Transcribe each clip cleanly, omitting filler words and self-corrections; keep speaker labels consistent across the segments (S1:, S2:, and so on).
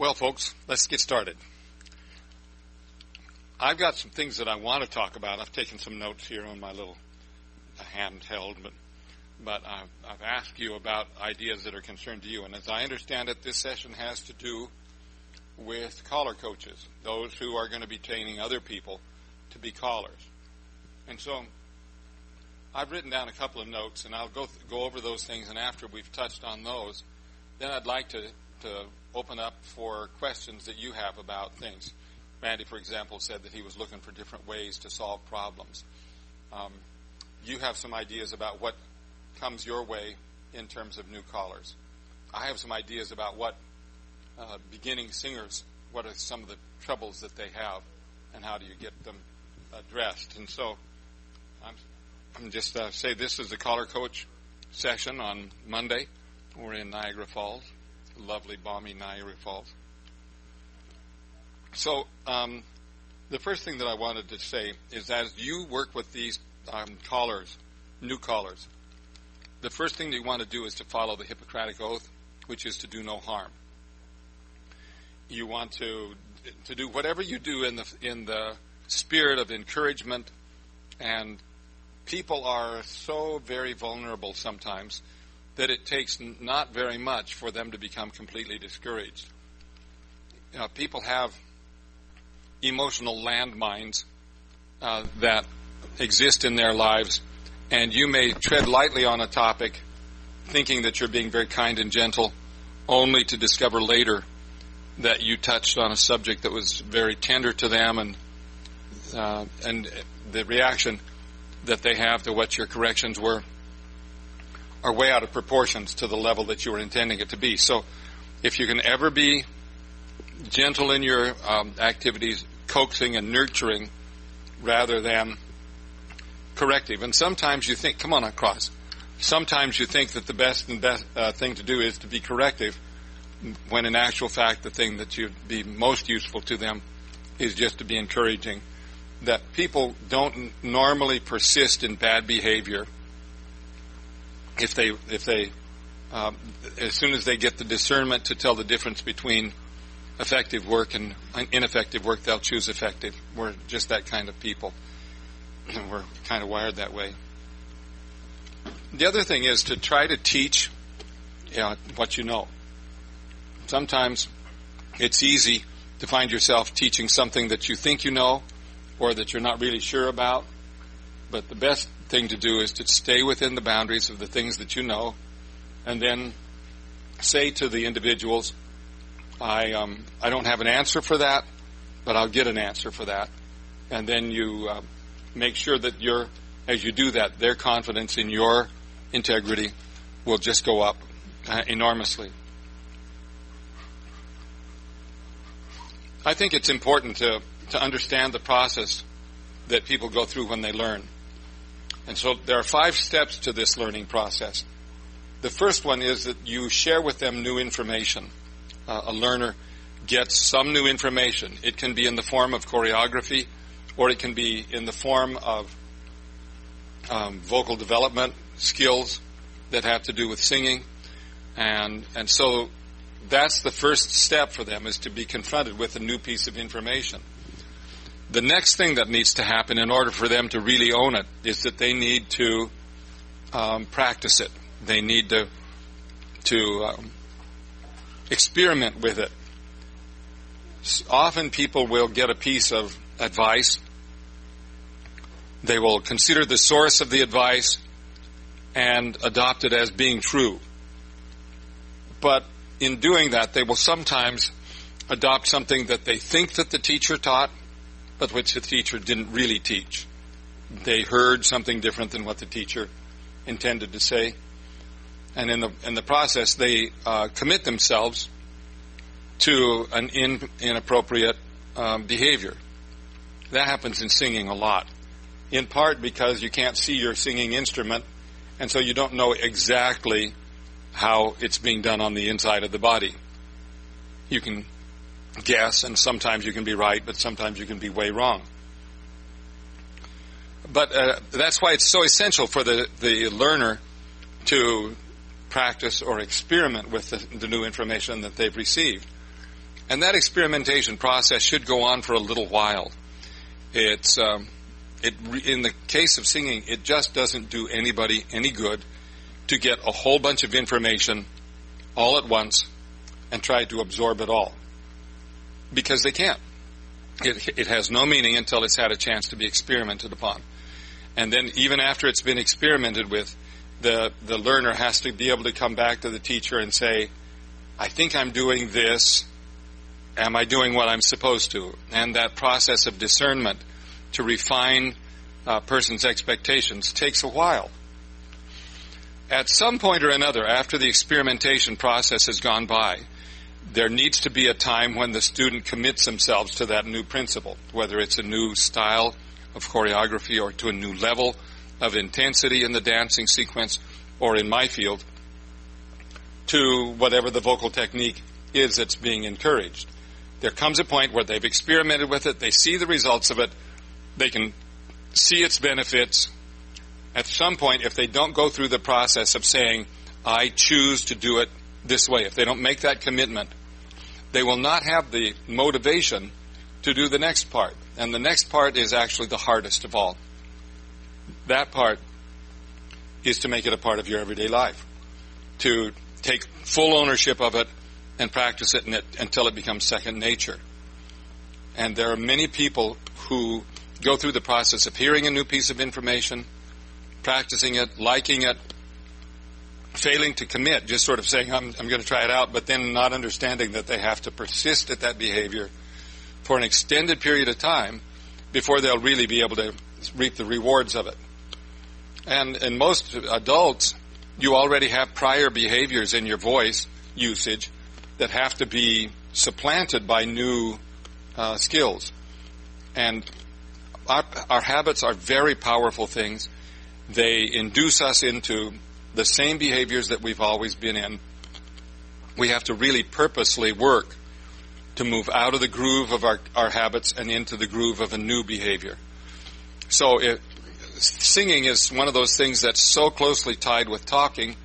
S1: Well, folks, let's get started. I've got some things that I want to talk about. I've taken some notes here on my little handheld, but I've asked you about ideas that are concerned to you. And as I understand it, this session has to do with caller coaches, those who are going to be training other people to be callers. And so I've written down a couple of notes, and I'll go over those things, and after we've touched on those, then I'd like to open up for questions that you have about things. Randy, for example, said that he was looking for different ways to solve problems. You have some ideas about what comes your way in terms of new callers. I have some ideas about what beginning singers, what are some of the troubles that they have, and how do you get them addressed. And so I'm just say this is the caller coach session on Monday. We're in Niagara Falls, lovely, balmy Niagara Falls. So the first thing that I wanted to say is as you work with these callers, new callers, the first thing that you want to do is to follow the Hippocratic Oath, which is to do no harm. You want to do whatever you do in the spirit of encouragement, and people are so very vulnerable sometimes that it takes not very much for them to become completely discouraged. People have emotional landmines that exist in their lives, and you may tread lightly on a topic thinking that you're being very kind and gentle, only to discover later that you touched on a subject that was very tender to them, and the reaction that they have to what your corrections were are way out of proportions to the level that you were intending it to be. So if you can ever be gentle in your activities, coaxing and nurturing rather than corrective. And sometimes you think, come on across, sometimes you think that the best thing to do is to be corrective, when in actual fact the thing that you'd be most useful to them is just to be encouraging. That people don't normally persist in bad behavior if they as soon as they get the discernment to tell the difference between effective work and ineffective work, they'll choose effective. We're just that kind of people. We're kind of wired that way. The other thing is to try to teach what you know. Sometimes it's easy to find yourself teaching something that you think you know or that you're not really sure about, but the best thing to do is to stay within the boundaries of the things that you know, and then say to the individuals, I don't have an answer for that, but I'll get an answer for that. And then you make sure that as you do that, their confidence in your integrity will just go up enormously. I think it's important to understand the process that people go through when they learn. And so there are 5 steps to this learning process. The first one is that you share with them new information. A learner gets some new information. It can be in the form of choreography, or it can be in the form of vocal development skills that have to do with singing. And so that's the first step for them, is to be confronted with a new piece of information. The next thing that needs to happen in order for them to really own it is that they need to practice it. They need to experiment with it. Often people will get a piece of advice. They will consider the source of the advice and adopt it as being true. But in doing that, they will sometimes adopt something that they think that the teacher taught, but which the teacher didn't really teach. They heard something different than what the teacher intended to say. And in the process, they commit themselves to an inappropriate behavior. That happens in singing a lot, in part because you can't see your singing instrument, and so you don't know exactly how it's being done on the inside of the body. You can guess, and sometimes you can be right, but sometimes you can be way wrong. But that's why it's so essential for the learner to practice or experiment with the new information that they've received. And that experimentation process should go on for a little while. In the case of singing, it just doesn't do anybody any good to get a whole bunch of information all at once and try to absorb it all. Because they can't. It has no meaning until it's had a chance to be experimented upon. And then even after it's been experimented with, the learner has to be able to come back to the teacher and say, I think I'm doing this. Am I doing what I'm supposed to? And that process of discernment to refine a person's expectations takes a while. At some point or another, after the experimentation process has gone by, there needs to be a time when the student commits themselves to that new principle, whether it's a new style of choreography or to a new level of intensity in the dancing sequence, or in my field, to whatever the vocal technique is that's being encouraged. There comes a point where they've experimented with it, they see the results of it, they can see its benefits. At some point, if they don't go through the process of saying, I choose to do it this way, if they don't make that commitment, they will not have the motivation to do the next part. And the next part is actually the hardest of all. That part is to make it a part of your everyday life, to take full ownership of it and practice it until it becomes second nature. And there are many people who go through the process of hearing a new piece of information, practicing it, liking it, failing to commit, just sort of saying, I'm going to try it out, but then not understanding that they have to persist at that behavior for an extended period of time before they'll really be able to reap the rewards of it. And in most adults, you already have prior behaviors in your voice usage that have to be supplanted by new skills. And our habits are very powerful things. They induce us into the same behaviors that we've always been in. We have to really purposely work to move out of the groove of our habits and into the groove of a new behavior. So singing is one of those things that's so closely tied with talking,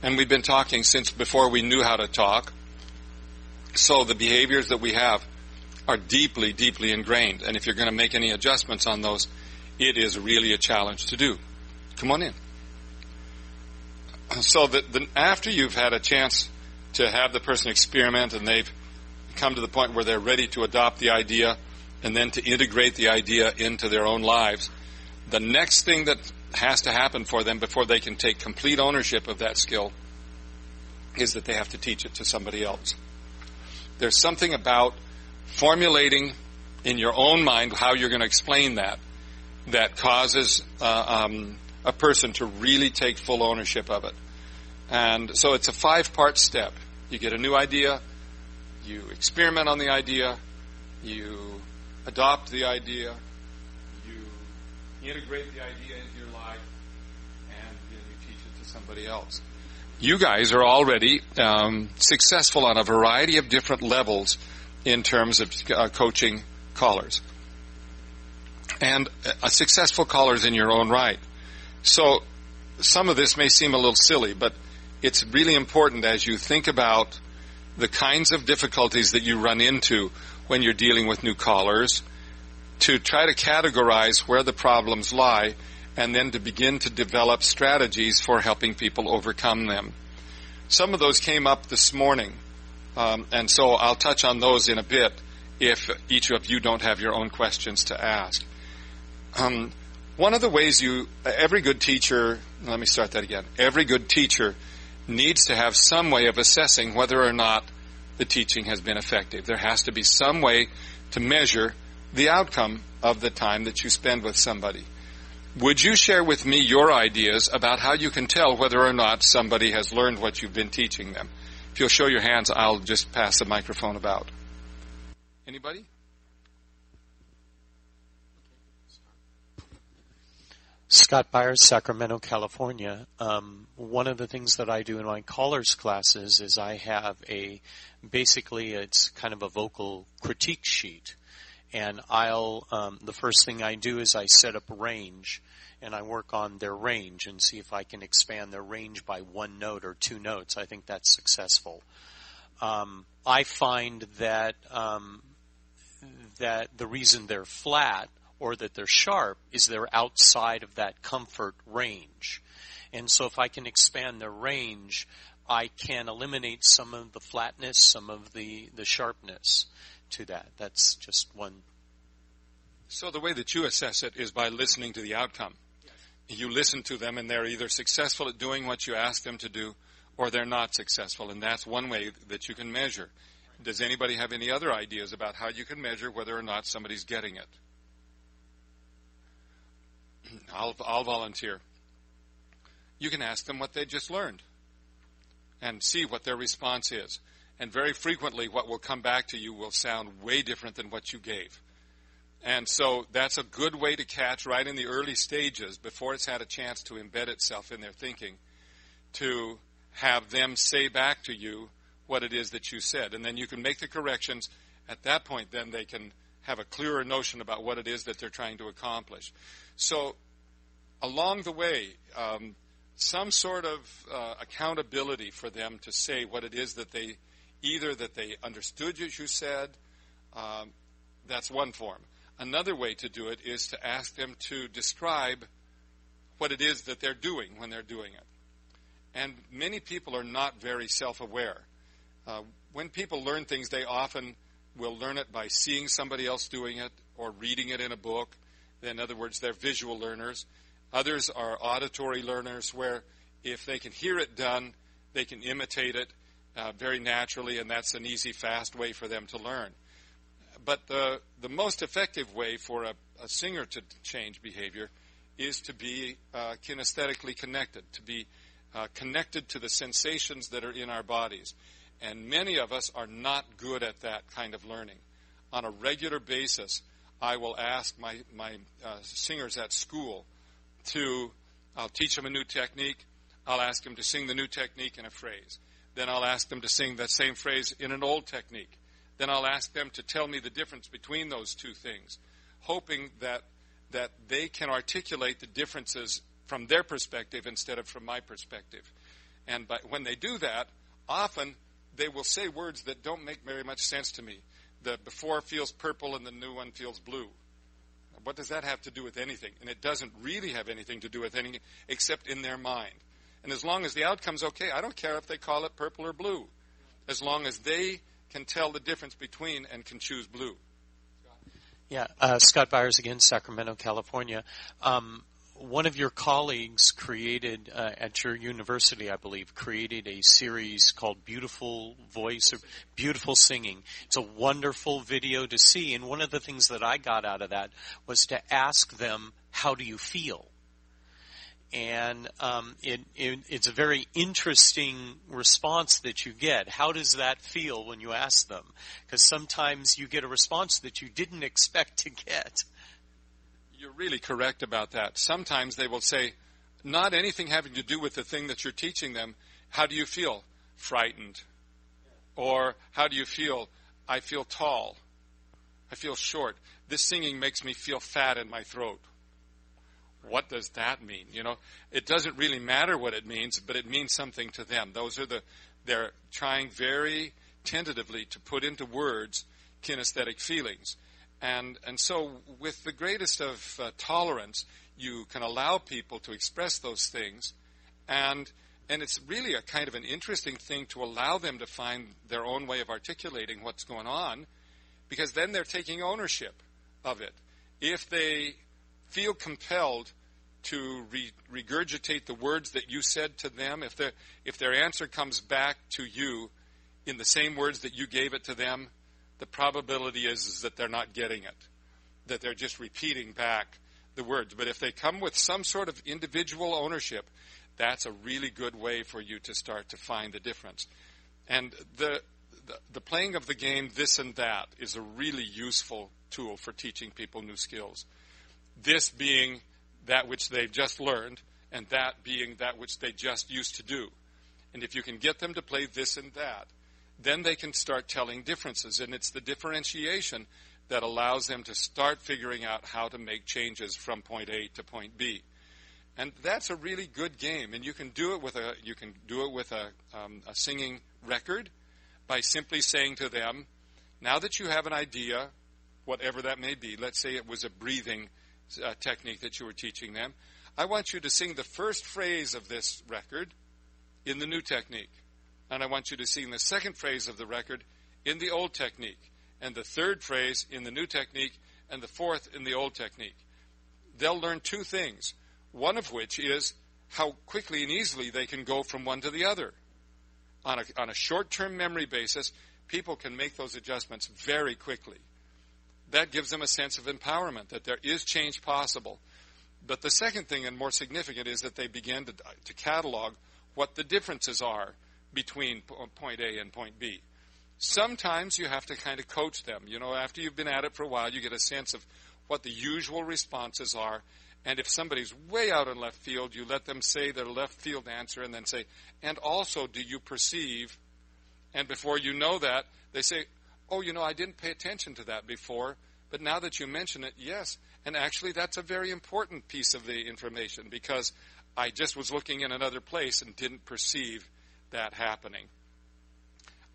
S1: and we've been talking since before we knew how to talk. So the behaviors that we have are deeply, deeply ingrained, and if you're going to make any adjustments on those, it is really a challenge to do. Come on in. So after you've had a chance to have the person experiment and they've come to the point where they're ready to adopt the idea and then to integrate the idea into their own lives, the next thing that has to happen for them before they can take complete ownership of that skill is that they have to teach it to somebody else. There's something about formulating in your own mind how you're going to explain that causes a person to really take full ownership of it. And so it's a 5-part step. You get a new idea, you experiment on the idea, you adopt the idea, you integrate the idea into your life, and then you teach it to somebody else. You guys are already successful on a variety of different levels in terms of coaching callers. And successful callers in your own right. So some of this may seem a little silly, but it's really important as you think about the kinds of difficulties that you run into when you're dealing with new callers, to try to categorize where the problems lie and then to begin to develop strategies for helping people overcome them. Some of those came up this morning, and so I'll touch on those in a bit if each of you don't have your own questions to ask. One of the ways every good teacher needs to have some way of assessing whether or not the teaching has been effective. There has to be some way to measure the outcome of the time that you spend with somebody. Would you share with me your ideas about how you can tell whether or not somebody has learned what you've been teaching them? If you'll show your hands, I'll just pass the microphone about. Anybody?
S2: Scott Byers, Sacramento, California. One of the things that I do in my callers classes is I have basically it's kind of a vocal critique sheet. And the first thing I do is I set up a range, and I work on their range and see if I can expand their range by 1 note or 2 notes. I think that's successful. I find that that the reason they're flat or that they're sharp is they're outside of that comfort range. And so if I can expand their range, I can eliminate some of the flatness, some of the sharpness to that. That's just one.
S1: So the way that you assess it is by listening to the outcome. You listen to them, and they're either successful at doing what you ask them to do, or they're not successful, and that's one way that you can measure. Does anybody have any other ideas about how you can measure whether or not somebody's getting it? I'll volunteer. You can ask them what they just learned and see what their response is. And very frequently what will come back to you will sound way different than what you gave. And so that's a good way to catch right in the early stages, before it's had a chance to embed itself in their thinking, to have them say back to you what it is that you said. And then you can make the corrections. At that point, then they can have a clearer notion about what it is that they're trying to accomplish. So along the way, some sort of accountability for them to say what it is that they, either that they understood as you said, that's one form. Another way to do it is to ask them to describe what it is that they're doing when they're doing it. And many people are not very self-aware. When people learn things, they often will learn it by seeing somebody else doing it or reading it in a book. In other words, they're visual learners. Others are auditory learners, where if they can hear it done, they can imitate it very naturally, and that's an easy, fast way for them to learn. But the most effective way for a singer to change behavior is to be kinesthetically connected, to be connected to the sensations that are in our bodies. And many of us are not good at that kind of learning. On a regular basis, I will ask my singers at school I'll teach them a new technique. I'll ask them to sing the new technique in a phrase. Then I'll ask them to sing that same phrase in an old technique. Then I'll ask them to tell me the difference between those two things, hoping that they can articulate the differences from their perspective instead of from my perspective. And when they do that, often they will say words that don't make very much sense to me. The before feels purple and the new one feels blue. What does that have to do with anything? And it doesn't really have anything to do with anything except in their mind. And as long as the outcome's okay, I don't care if they call it purple or blue, as long as they can tell the difference between and can choose blue.
S2: Yeah, Scott Byers again, Sacramento, California. One of your colleagues created, at your university, I believe, created a series called Beautiful Voice, or Beautiful Singing. It's a wonderful video to see, and one of the things that I got out of that was to ask them, how do you feel? And it's a very interesting response that you get. How does that feel when you ask them? Because sometimes you get a response that you didn't expect to get.
S1: You're really correct about that. Sometimes they will say, not anything having to do with the thing that you're teaching them. How do you feel? Frightened. Or how do you feel? I feel tall. I feel short. This singing makes me feel fat in my throat. What does that mean? You know, it doesn't really matter what it means, but it means something to them. They're trying very tentatively to put into words kinesthetic feelings. And so with the greatest of tolerance, you can allow people to express those things. And it's really a kind of an interesting thing to allow them to find their own way of articulating what's going on, because then they're taking ownership of it. If they feel compelled to regurgitate the words that you said to them, if their answer comes back to you in the same words that you gave it to them, the probability is that they're not getting it, that they're just repeating back the words. But if they come with some sort of individual ownership, that's a really good way for you to start to find the difference. And the playing of the game this and that is a really useful tool for teaching people new skills. This being that which they've just learned, and that being that which they just used to do. And if you can get them to play this and that, then they can start telling differences. And it's the differentiation that allows them to start figuring out how to make changes from point A to point B. And that's a really good game. And you can do it with a singing record. by simply saying to them, now that you have an idea, whatever that may be, let's say it was a breathing technique that you were teaching them, I want you to sing the first phrase of this record in the new technique. And I want you to sing the second phrase of the record in the old technique, and the third phrase in the new technique, and the fourth in the old technique. They'll learn two things, one of which is how quickly and easily they can go from one to the other. On a short-term memory basis, people can make those adjustments very quickly. That gives them a sense of empowerment, that there is change possible. But the second thing, and more significant, is that they begin to catalog what the differences are between point A and point B. Sometimes you have to kind of coach them. You know, after you've been at it for a while, you get a sense of what the usual responses are. And if somebody's way out in left field, you let them say their left field answer and then say, and also, do you perceive? And before you know that, they say, oh, you know, I didn't pay attention to that before, but now that you mention it, yes. And actually, that's a very important piece of the information, because I just was looking in another place and didn't perceive that happening.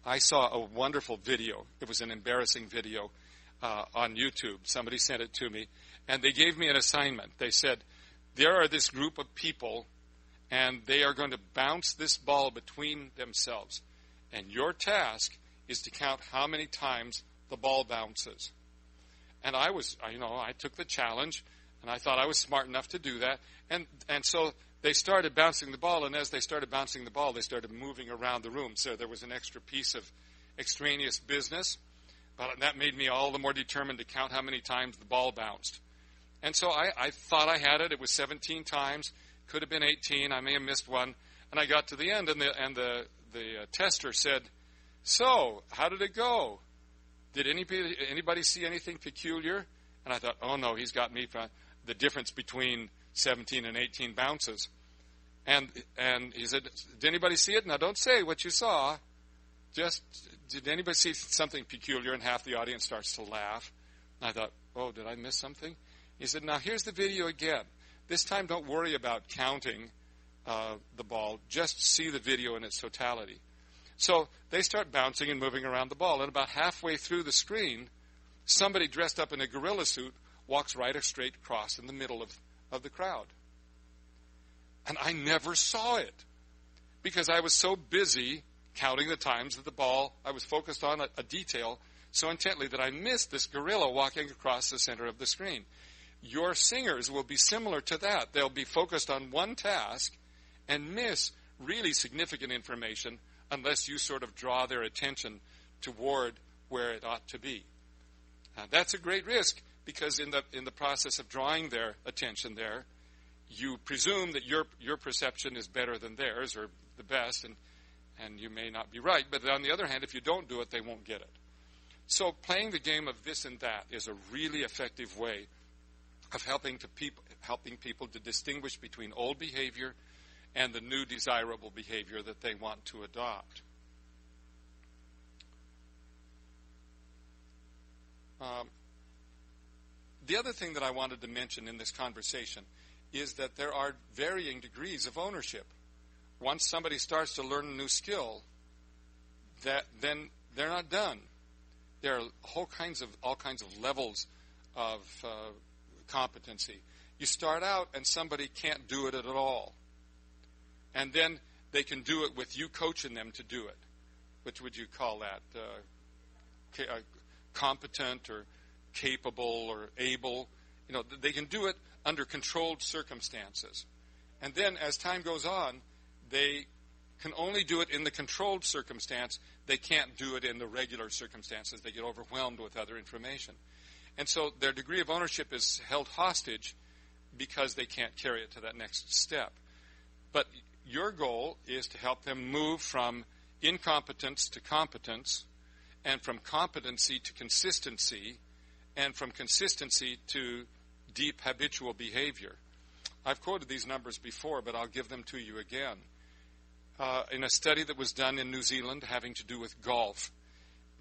S1: I saw a wonderful video. It was an embarrassing video on YouTube. Somebody sent it to me, and they gave me an assignment. They said, there are this group of people, and they are going to bounce this ball between themselves. And your task is to count how many times the ball bounces. And I took the challenge, and I thought I was smart enough to do that. And so they started bouncing the ball, and as they started bouncing the ball, they started moving around the room. So there was an extra piece of extraneous business, but that made me all the more determined to count how many times the ball bounced. And so I thought I had it. It was 17 times. Could have been 18. I may have missed one. And I got to the end, and the tester said, so, how did it go? Did anybody see anything peculiar? And I thought, oh, no, he's got me for the difference between 17 and 18 bounces. And he said, did anybody see it? Now, don't say what you saw. Just, did anybody see something peculiar? And half the audience starts to laugh. And I thought, oh, did I miss something? He said, now, here's the video again. This time, don't worry about counting the ball. Just see the video in its totality. So they start bouncing and moving around the ball. And about halfway through the screen, somebody dressed up in a gorilla suit walks right straight across in the middle of the crowd. And I never saw it because I was so busy counting the times of the ball. I was focused on a detail so intently that I missed this gorilla walking across the center of the screen. Your singers will be similar to that. They'll be focused on one task and miss really significant information unless you sort of draw their attention toward where it ought to be. That's a great risk because in the process of drawing their attention there, you presume that your perception is better than theirs or the best, and you may not be right. But on the other hand, if you don't do it, they won't get it. So playing the game of this and that is a really effective way of helping people to distinguish between old behavior and the new desirable behavior that they want to adopt. The other thing that I wanted to mention in this conversation is that there are varying degrees of ownership. Once somebody starts to learn a new skill, then they're not done. There are all kinds of levels of competency. You start out and somebody can't do it at all. And then they can do it with you coaching them to do it. Which would you call that? Competent or capable or able. You know, they can do it under controlled circumstances. And then as time goes on, they can only do it in the controlled circumstance. They can't do it in the regular circumstances. They get overwhelmed with other information. And so their degree of ownership is held hostage because they can't carry it to that next step. But your goal is to help them move from incompetence to competence, and from competency to consistency, and from consistency to deep habitual behavior. I've quoted these numbers before, but I'll give them to you again. In a study that was done in New Zealand having to do with golf,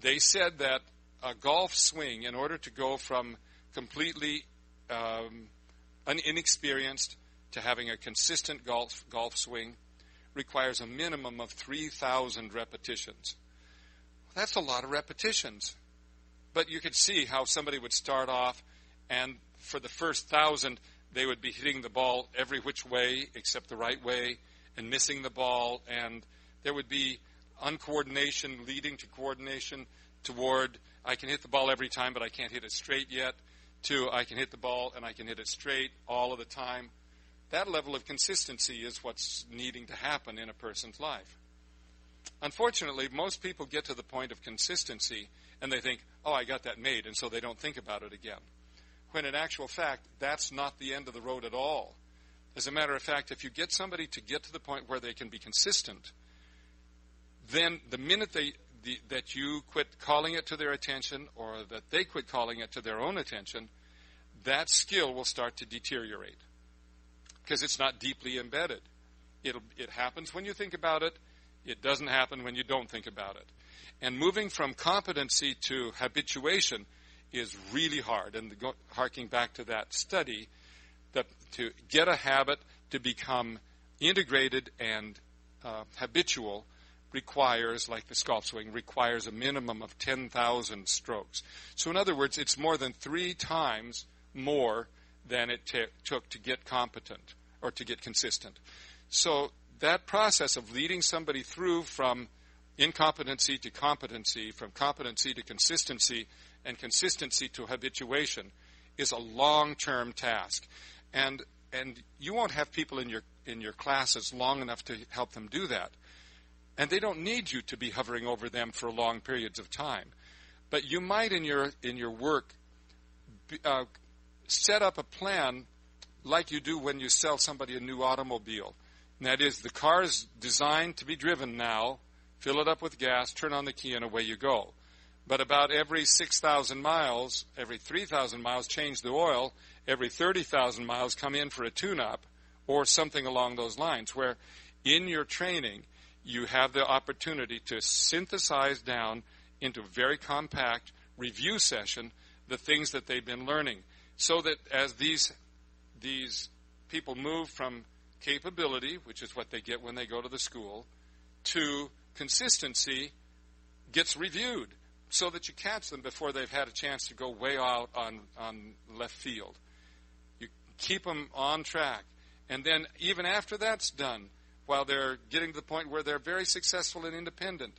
S1: they said that a golf swing, in order to go from completely inexperienced to having a consistent golf swing, requires a minimum of 3,000 repetitions. That's a lot of repetitions. But you could see how somebody would start off, and for the first 1,000, they would be hitting the ball every which way except the right way and missing the ball, and there would be uncoordination leading to coordination toward, I can hit the ball every time, but I can't hit it straight yet, to I can hit the ball and I can hit it straight all of the time. That level of consistency is what's needing to happen in a person's life. Unfortunately, most people get to the point of consistency and they think, oh, I got that made, and so they don't think about it again. When in actual fact, that's not the end of the road at all. As a matter of fact, if you get somebody to get to the point where they can be consistent, then the minute that you quit calling it to their attention, or that they quit calling it to their own attention, that skill will start to deteriorate because it's not deeply embedded. It happens when you think about it. It doesn't happen when you don't think about it. And moving from competency to habituation is really hard. And harking back to that study, that to get a habit to become integrated and habitual requires, like the golf swing, requires a minimum of 10,000 strokes. So in other words, it's more than 3 times more than it took to get competent or to get consistent. So that process of leading somebody through from incompetency to competency, from competency to consistency, and consistency to habituation is a long-term task. And you won't have people in your classes long enough to help them do that. And they don't need you to be hovering over them for long periods of time. But you might in your work set up a plan like you do when you sell somebody a new automobile. And that is, the car is designed to be driven now, fill it up with gas, turn on the key, and away you go. But about every 6,000 miles, every 3,000 miles, change the oil. Every 30,000 miles, come in for a tune-up or something along those lines, where in your training you have the opportunity to synthesize down into a very compact review session the things that they've been learning, so that as these people move from capability, which is what they get when they go to the school, to consistency, gets reviewed, so that you catch them before they've had a chance to go way out on left field. You keep them on track. And then even after that's done, while they're getting to the point where they're very successful and independent,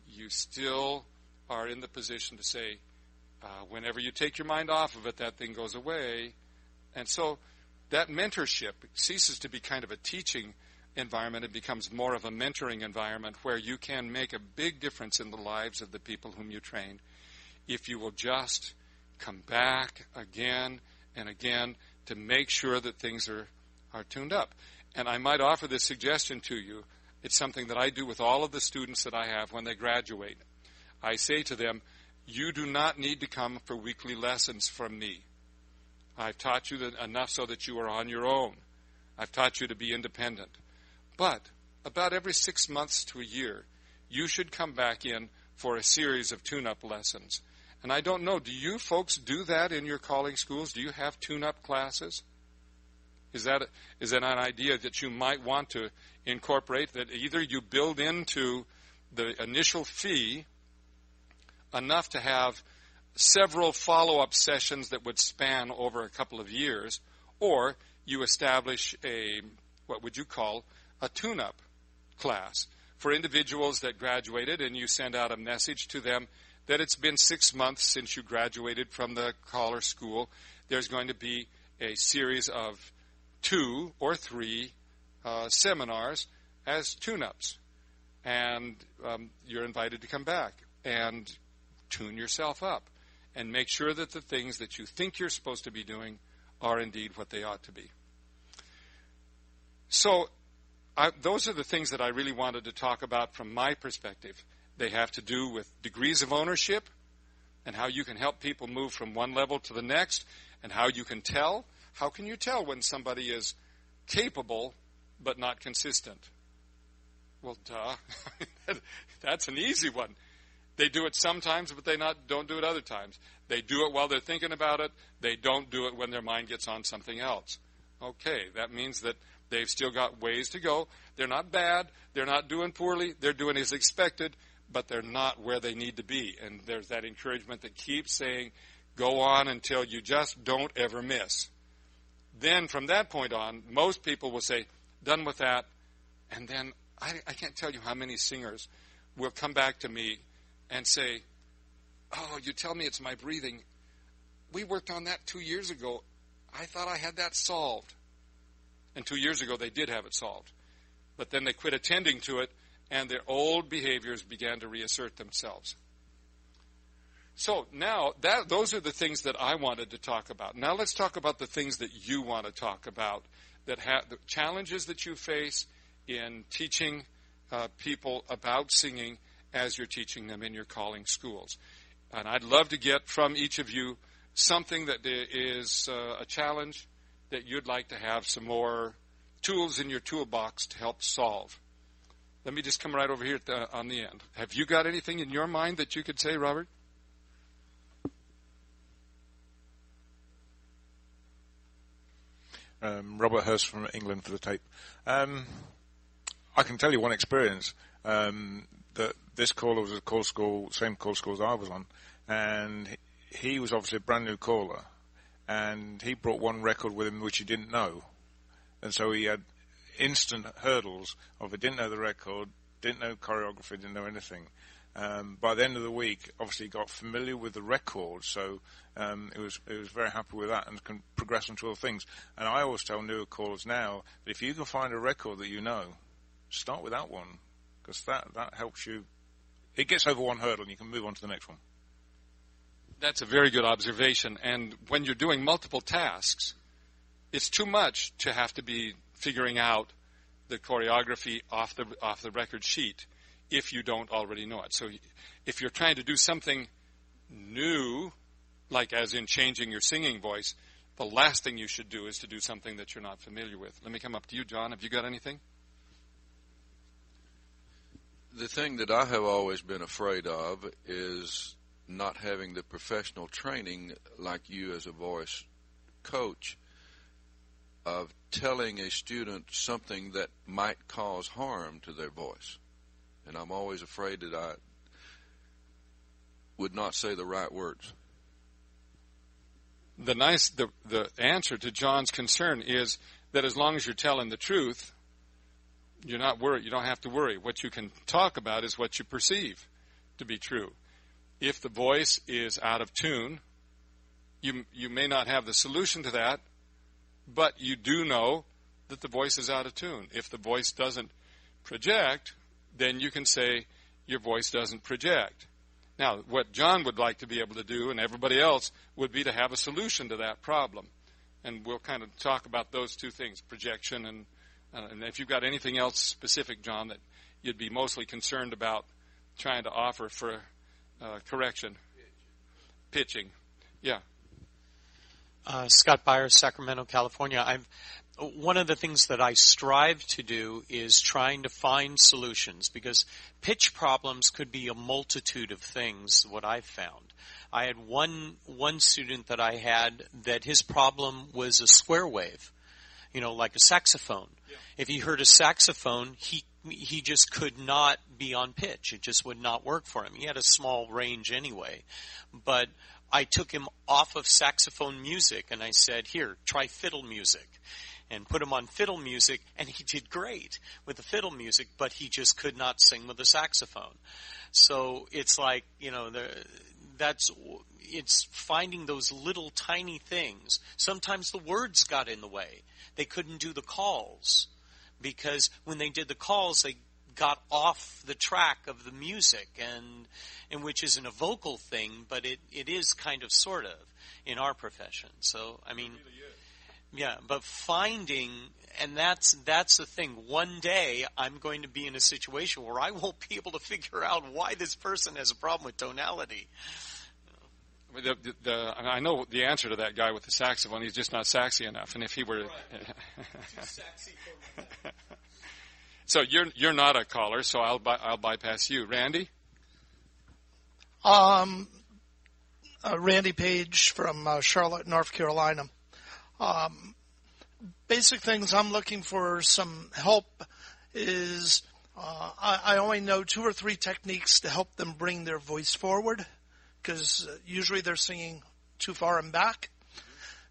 S1: you still are in the position to say, whenever you take your mind off of it, that thing goes away. And so that mentorship ceases to be kind of a teaching environment. It becomes more of a mentoring environment where you can make a big difference in the lives of the people whom you train if you will just come back again and again to make sure that things are tuned up. And I might offer this suggestion to you. It's something that I do with all of the students that I have when they graduate. I say to them, you do not need to come for weekly lessons from me. I've taught you enough so that you are on your own. I've taught you to be independent. But about every 6 months to a year, you should come back in for a series of tune-up lessons. And I don't know, do you folks do that in your calling schools? Do you have tune-up classes? Is that an idea that you might want to incorporate, that either you build into the initial fee enough to have several follow-up sessions that would span over a couple of years, or you establish what would you call a tune-up class for individuals that graduated, and you send out a message to them that it's been 6 months since you graduated from the caller school. There's going to be a series of 2 or 3 seminars as tune-ups, and you're invited to come back and tune yourself up and make sure that the things that you think you're supposed to be doing are indeed what they ought to be. So those are the things that I really wanted to talk about from my perspective. They have to do with degrees of ownership and how you can help people move from one level to the next, and how you can tell. How can you tell when somebody is capable but not consistent? Well, duh. That's an easy one. They do it sometimes, but they don't do it other times. They do it while they're thinking about it. They don't do it when their mind gets on something else. Okay, that means that they've still got ways to go. They're not bad. They're not doing poorly. They're doing as expected, but they're not where they need to be. And there's that encouragement that keeps saying, go on until you just don't ever miss. Then from that point on, most people will say, done with that. And then I can't tell you how many singers will come back to me and say, oh, you tell me it's my breathing. We worked on that 2 years ago. I thought I had that solved. And 2 years ago they did have it solved. But then they quit attending to it, and their old behaviors began to reassert themselves. So now, those are the things that I wanted to talk about. Now let's talk about the things that you want to talk about, that have the challenges that you face in teaching people about singing as you're teaching them in your calling schools. And I'd love to get from each of you something that is a challenge that you'd like to have some more tools in your toolbox to help solve. Let me just come right over here on the end. Have you got anything in your mind that you could say, Robert?
S3: Robert Hurst from England for the tape. I can tell you one experience. That this caller was a call school, same call school as I was on, and he was obviously a brand new caller, and he brought one record with him which he didn't know, and so he had instant hurdles of he didn't know the record, didn't know choreography, didn't know anything. By the end of the week, obviously he got familiar with the record, so it was very happy with that and can progress into other things. And I always tell newer callers now that if you can find a record that you know, start with that one, because that helps you. It gets over one hurdle and you can move on to the next one.
S1: That's a very good observation. And when you're doing multiple tasks, it's too much to have to be figuring out the choreography off the record sheet if you don't already know it. So if you're trying to do something new, like as in changing your singing voice, the last thing you should do is to do something that you're not familiar with. Let me come up to you, John. Have you got anything?
S4: The thing that I have always been afraid of is not having the professional training like you as a voice coach of telling a student something that might cause harm to their voice. And I'm always afraid that I would not say the right words.
S1: The answer to John's concern is that as long as you're telling the truth, you're not worried. You don't have to worry. What you can talk about is what you perceive to be true. If the voice is out of tune, you may not have the solution to that, but you do know that the voice is out of tune. If the voice doesn't project, then you can say your voice doesn't project. Now, what John would like to be able to do, and everybody else, would be to have a solution to that problem. And we'll kind of talk about those two things, projection and if you've got anything else specific, John, that you'd be mostly concerned about trying to offer for correction. Pitching. Yeah.
S2: Scott Byers, Sacramento, California. One of the things that I strive to do is trying to find solutions, because pitch problems could be a multitude of things, what I've found. I had one student that I had that his problem was a square wave, like a saxophone. Yeah. If he heard a saxophone, he just could not be on pitch. It just would not work for him. He had a small range anyway. But I took him off of saxophone music and I said, here, try fiddle music. And put him on fiddle music, and he did great with the fiddle music, but he just could not sing with the saxophone. So it's like, it's finding those little tiny things. Sometimes the words got in the way. They couldn't do the calls because when they did the calls, they got off the track of the music, and which isn't a vocal thing, but it is kind of sort of in our profession. So, yeah, but finding, and that's the thing. One day I'm going to be in a situation where I won't be able to figure out why this person has a problem with tonality.
S1: I know the answer to that guy with the saxophone. He's just not saxy enough. And if he were,
S2: right. Too saxy for me.
S1: So you're not a caller, so I'll bypass you, Randy.
S5: Randy Page from Charlotte, North Carolina. Basic things I'm looking for some help is I only know 2 or 3 techniques to help them bring their voice forward, because usually they're singing too far and back.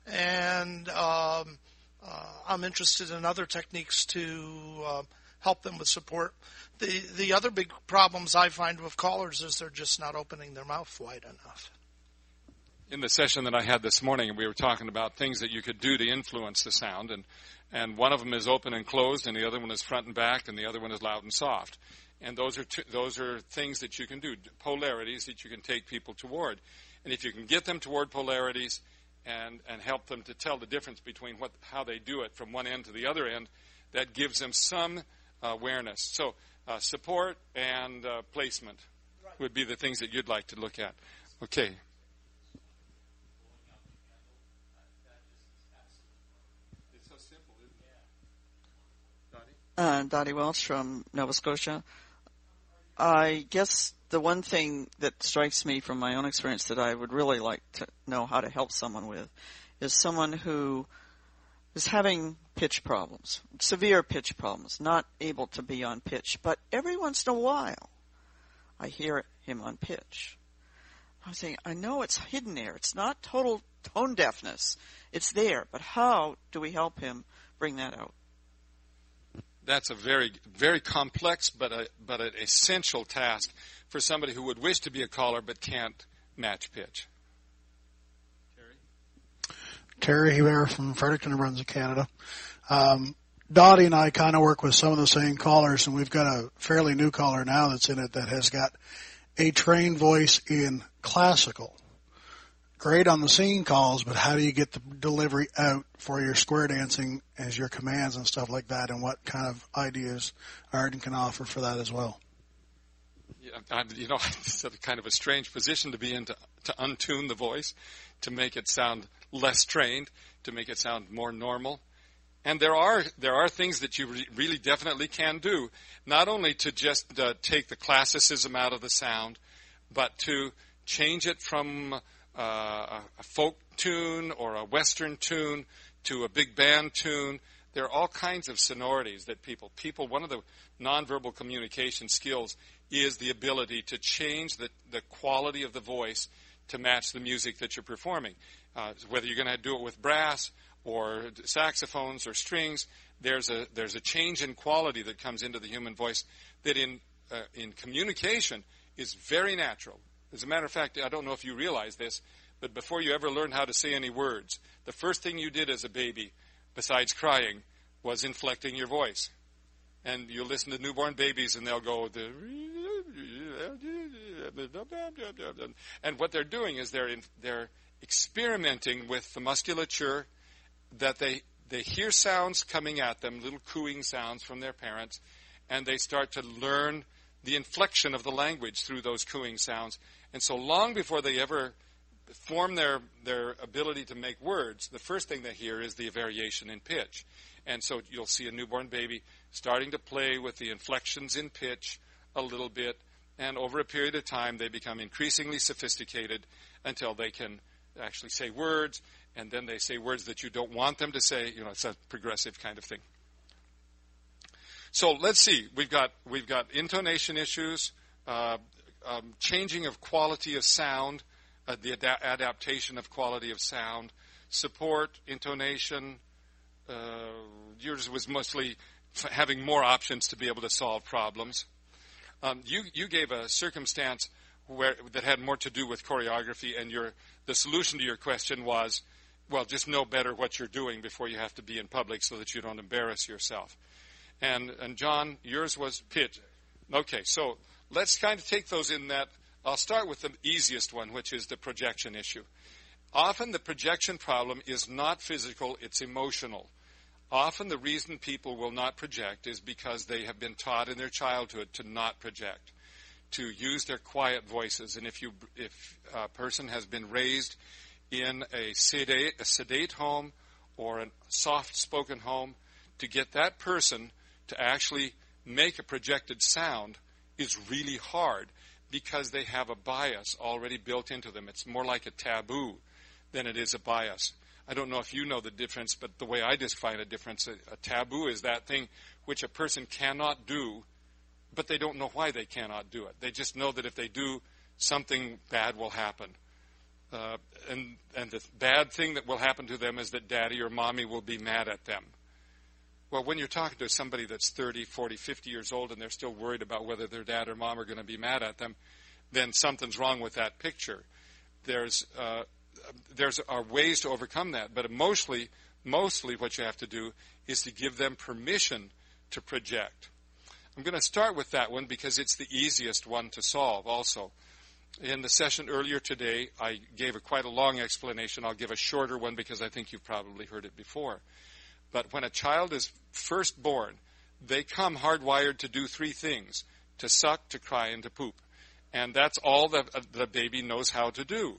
S5: And I'm interested in other techniques to help them with support. The other big problems I find with callers is they're just not opening their mouth wide enough.
S1: In the session that I had this morning, we were talking about things that you could do to influence the sound, and one of them is open and closed, and the other one is front and back, and the other one is loud and soft. And those are things that you can do, polarities that you can take people toward. And if you can get them toward polarities and help them to tell the difference between how they do it from one end to the other end, that gives them some awareness. So support and placement would be the things that you'd like to look at. Okay. It's so simple, isn't it?
S6: Dottie Welch from Nova Scotia. I guess the one thing that strikes me from my own experience that I would really like to know how to help someone with is someone who is having pitch problems, severe pitch problems, not able to be on pitch, but every once in a while I hear him on pitch. I'm saying, I know it's hidden there. It's not total tone deafness. It's there, but how do we help him bring that out?
S1: That's a very, very complex but an essential task for somebody who would wish to be a caller but can't match pitch.
S7: Terry here from Fredericton, New Brunswick, Canada. Dottie and I kind of work with some of the same callers, and we've got a fairly new caller now that's in it that has got a trained voice in classical. Great on the singing calls, but how do you get the delivery out for your square dancing as your commands and stuff like that, and what kind of ideas Arden can offer for that as well?
S1: Yeah, it's kind of a strange position to be in, to untune the voice, to make it sound less trained, to make it sound more normal. And there are things that you really definitely can do, not only to just take the classicism out of the sound, but to change it from a folk tune or a Western tune to a big band tune. There are all kinds of sonorities that people, one of the nonverbal communication skills is the ability to change the quality of the voice to match the music that you're performing. Whether you're going to do it with brass or saxophones or strings, there's a change in quality that comes into the human voice that in communication is very natural. As a matter of fact, I don't know if you realize this, but before you ever learned how to say any words, the first thing you did as a baby, besides crying, was inflecting your voice. And you listen to newborn babies, and they'll go, and what they're doing is they're experimenting with the musculature that they hear sounds coming at them, little cooing sounds from their parents, and they start to learn the inflection of the language through those cooing sounds. And so long before they ever form their ability to make words, the first thing they hear is the variation in pitch. And so you'll see a newborn baby starting to play with the inflections in pitch a little bit, and over a period of time they become increasingly sophisticated until they can actually say words, and then they say words that you don't want them to say. It's a progressive kind of thing. So let's see. We've got intonation issues, changing of quality of sound, the adaptation of quality of sound, support, intonation. Yours was mostly having more options to be able to solve problems. You gave a circumstance that had more to do with choreography, and the solution to your question was, well, just know better what you're doing before you have to be in public so that you don't embarrass yourself. And John, yours was pitch. Okay, so let's kind of take those in that. I'll start with the easiest one, which is the projection issue. Often the projection problem is not physical, it's emotional. Often the reason people will not project is because they have been taught in their childhood to not project, to use their quiet voices. And if a person has been raised in a sedate home or a soft-spoken home, to get that person to actually make a projected sound is really hard because they have a bias already built into them. It's more like a taboo than it is a bias. I don't know if you know the difference, but the way I define a difference, a taboo is that thing which a person cannot do but they don't know why they cannot do it. They just know that if they do, something bad will happen. And the bad thing that will happen to them is that daddy or mommy will be mad at them. Well, when you're talking to somebody that's 30, 40, 50 years old and they're still worried about whether their dad or mom are going to be mad at them, then something's wrong with that picture. There's ways to overcome that, but mostly what you have to do is to give them permission to project. I'm going to start with that one because it's the easiest one to solve also. In the session earlier today, I gave quite a long explanation. I'll give a shorter one because I think you've probably heard it before. But when a child is first born, they come hardwired to do three things: to suck, to cry, and to poop. And that's all the baby knows how to do.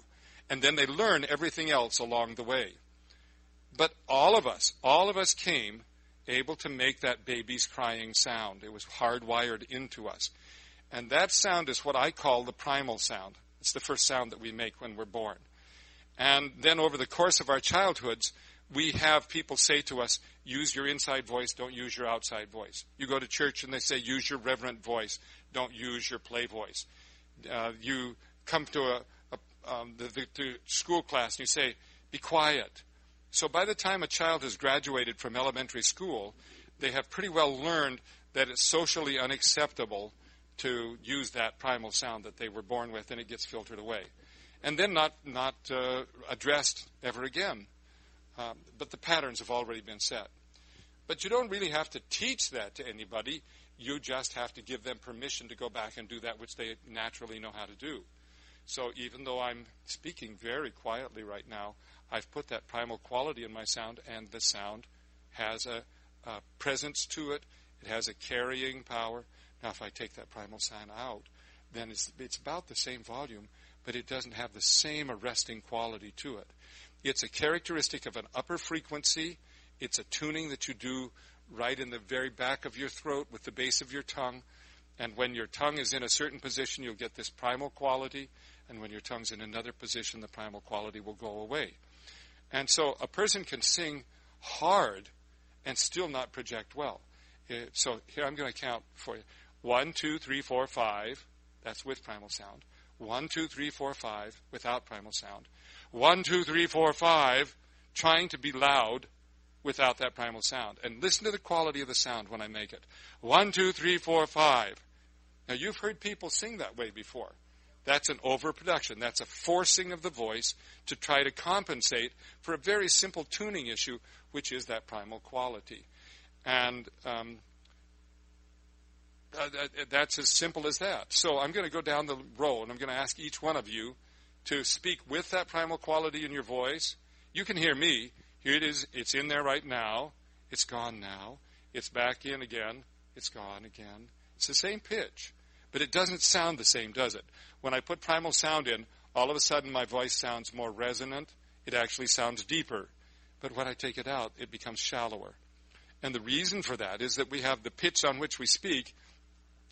S1: And then they learn everything else along the way. But all of us came able to make that baby's crying sound. It was hardwired into us. And that sound is what I call the primal sound. It's the first sound that we make when we're born. And then over the course of our childhoods, we have people say to us, use your inside voice, don't use your outside voice. You go to church and they say, use your reverent voice, don't use your play voice. You come to the school class and you say, be quiet. So by the time a child has graduated from elementary school, they have pretty well learned that it's socially unacceptable to use that primal sound that they were born with, and it gets filtered away. And then not addressed ever again. But the patterns have already been set. But you don't really have to teach that to anybody. You just have to give them permission to go back and do that which they naturally know how to do. So even though I'm speaking very quietly right now, I've put that primal quality in my sound, and the sound has a presence to it. It has a carrying power. Now, if I take that primal sound out, then it's about the same volume, but it doesn't have the same arresting quality to it. It's a characteristic of an upper frequency. It's a tuning that you do right in the very back of your throat with the base of your tongue. And when your tongue is in a certain position, you'll get this primal quality. And when your tongue's in another position, the primal quality will go away. And so a person can sing hard and still not project well. So here I'm going to count for you. 1, 2, 3, 4, 5. That's with primal sound. 1, 2, 3, 4, 5 without primal sound. 1, 2, 3, 4, 5 trying to be loud without that primal sound. And listen to the quality of the sound when I make it. 1, 2, 3, 4, 5. Now you've heard people sing that way before. That's an overproduction. That's a forcing of the voice to try to compensate for a very simple tuning issue, which is that primal quality. And that's as simple as that. So I'm going to go down the row, and I'm going to ask each one of you to speak with that primal quality in your voice. You can hear me. Here it is. It's in there right now. It's gone now. It's back in again. It's gone again. It's the same pitch, but it doesn't sound the same, does it? When I put primal sound in, all of a sudden my voice sounds more resonant. It actually sounds deeper. But when I take it out, it becomes shallower. And the reason for that is that we have the pitch on which we speak,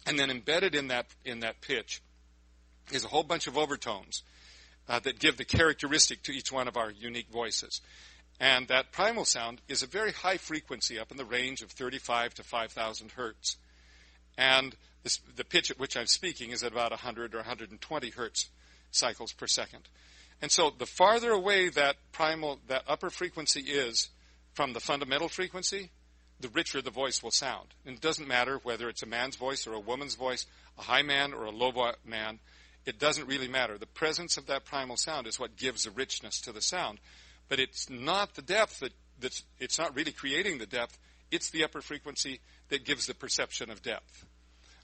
S1: and then embedded in that pitch is a whole bunch of overtones that give the characteristic to each one of our unique voices. And that primal sound is a very high frequency up in the range of 35 to 5,000 hertz. And the pitch at which I'm speaking is at about 100 or 120 hertz cycles per second. And so the farther away that upper frequency is from the fundamental frequency, the richer the voice will sound. And it doesn't matter whether it's a man's voice or a woman's voice, a high man or a low man. It doesn't really matter. The presence of that primal sound is what gives the richness to the sound. But it's not the depth it's not really creating the depth. It's the upper frequency that gives the perception of depth.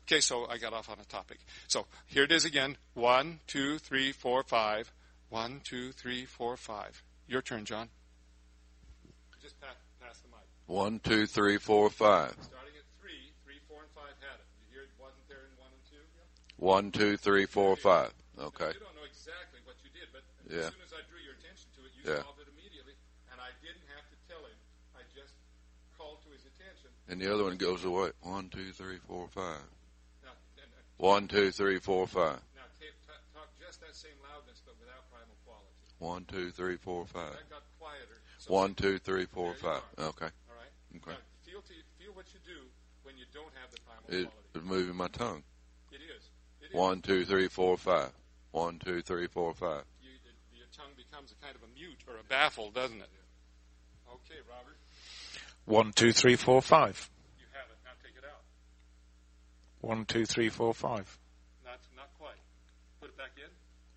S1: Okay, so I got off on a topic. So here it is again. 1, 2, 3, 4, 5. 1, 2, 3, 4, 5. Your turn, John. Just pass the mic.
S4: 1, 2, 3, 4, 5.
S1: Starting at 3, 3, 4, and 5 had it. You hear it wasn't there in 1 and 2?
S4: 1, 2, 3, 4, 5. Okay.
S1: You don't know exactly what you did, but as soon as I drew your attention to it, you solved it immediately, and I didn't have to tell him. I just called to his attention.
S4: And the other one goes away. 1, 2, 3, 4, 5.
S1: Now,
S4: 1, 2, 3, 4, 5.
S1: Now, talk just that same loudness, but without primal quality.
S4: 1, 2, 3, 4, 5.
S1: That got quieter. So
S4: 1, 2, 3, 4, 5. Okay.
S1: All right.
S4: Okay.
S1: Now, feel what you do when you don't have the primal quality.
S4: It's moving my tongue.
S1: It is.
S4: 1, 2, 3, 4, 5. 1, 2, 3, 4, 5.
S1: Your tongue becomes a kind of a mute or a baffle, doesn't it? Okay, Robert.
S3: 1, 2, 3, 4, 5.
S1: You have it. Now take it out.
S3: 1, 2, 3, 4, 5.
S1: Not quite. Put it back in.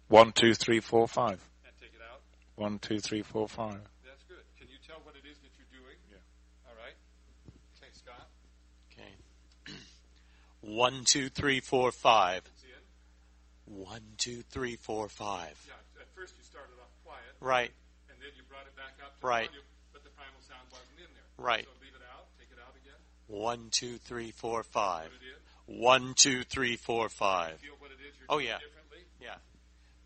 S3: 1, 2, 3, 4, 5.
S1: And take it out.
S3: 1, 2, 3, 4, 5.
S1: That's good. Can you tell what it is that you're doing?
S3: Yeah.
S1: All right. Okay, Scott.
S2: Okay. 1, 2, 3, 4, 5.
S1: That's it.
S2: 1, 2, 3, 4, 5.
S1: Yeah. At first you started off quiet.
S2: Right.
S1: And then you brought it back up to
S2: Right.
S1: volume, but the primal sound wasn't in there.
S2: Right.
S1: So leave it out. Take it out again.
S2: 1, 2, 3, 4, 5.
S1: Put it in.
S2: 1, 2, 3, 4, 5.
S1: Feel what it is you're
S2: Oh,
S1: doing
S2: yeah.
S1: differently.
S2: Yeah.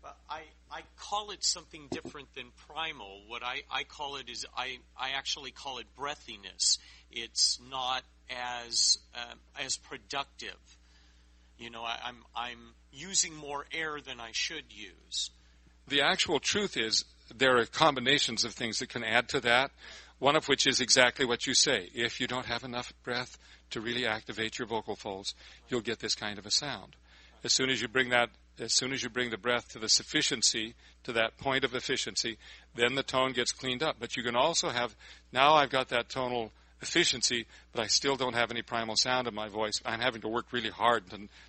S2: But I call it something different than primal. What I call it is I actually call it breathiness. It's not as productive. You know, I'm using more air than I should use.
S1: The actual truth is there are combinations of things that can add to that, one of which is exactly what you say. If you don't have enough breath to really activate your vocal folds, you'll get this kind of a sound. As soon as you bring the breath to the sufficiency, to that point of efficiency, then the tone gets cleaned up. But you can also have, now I've got that tonal efficiency, but I still don't have any primal sound in my voice. I'm having to work really hard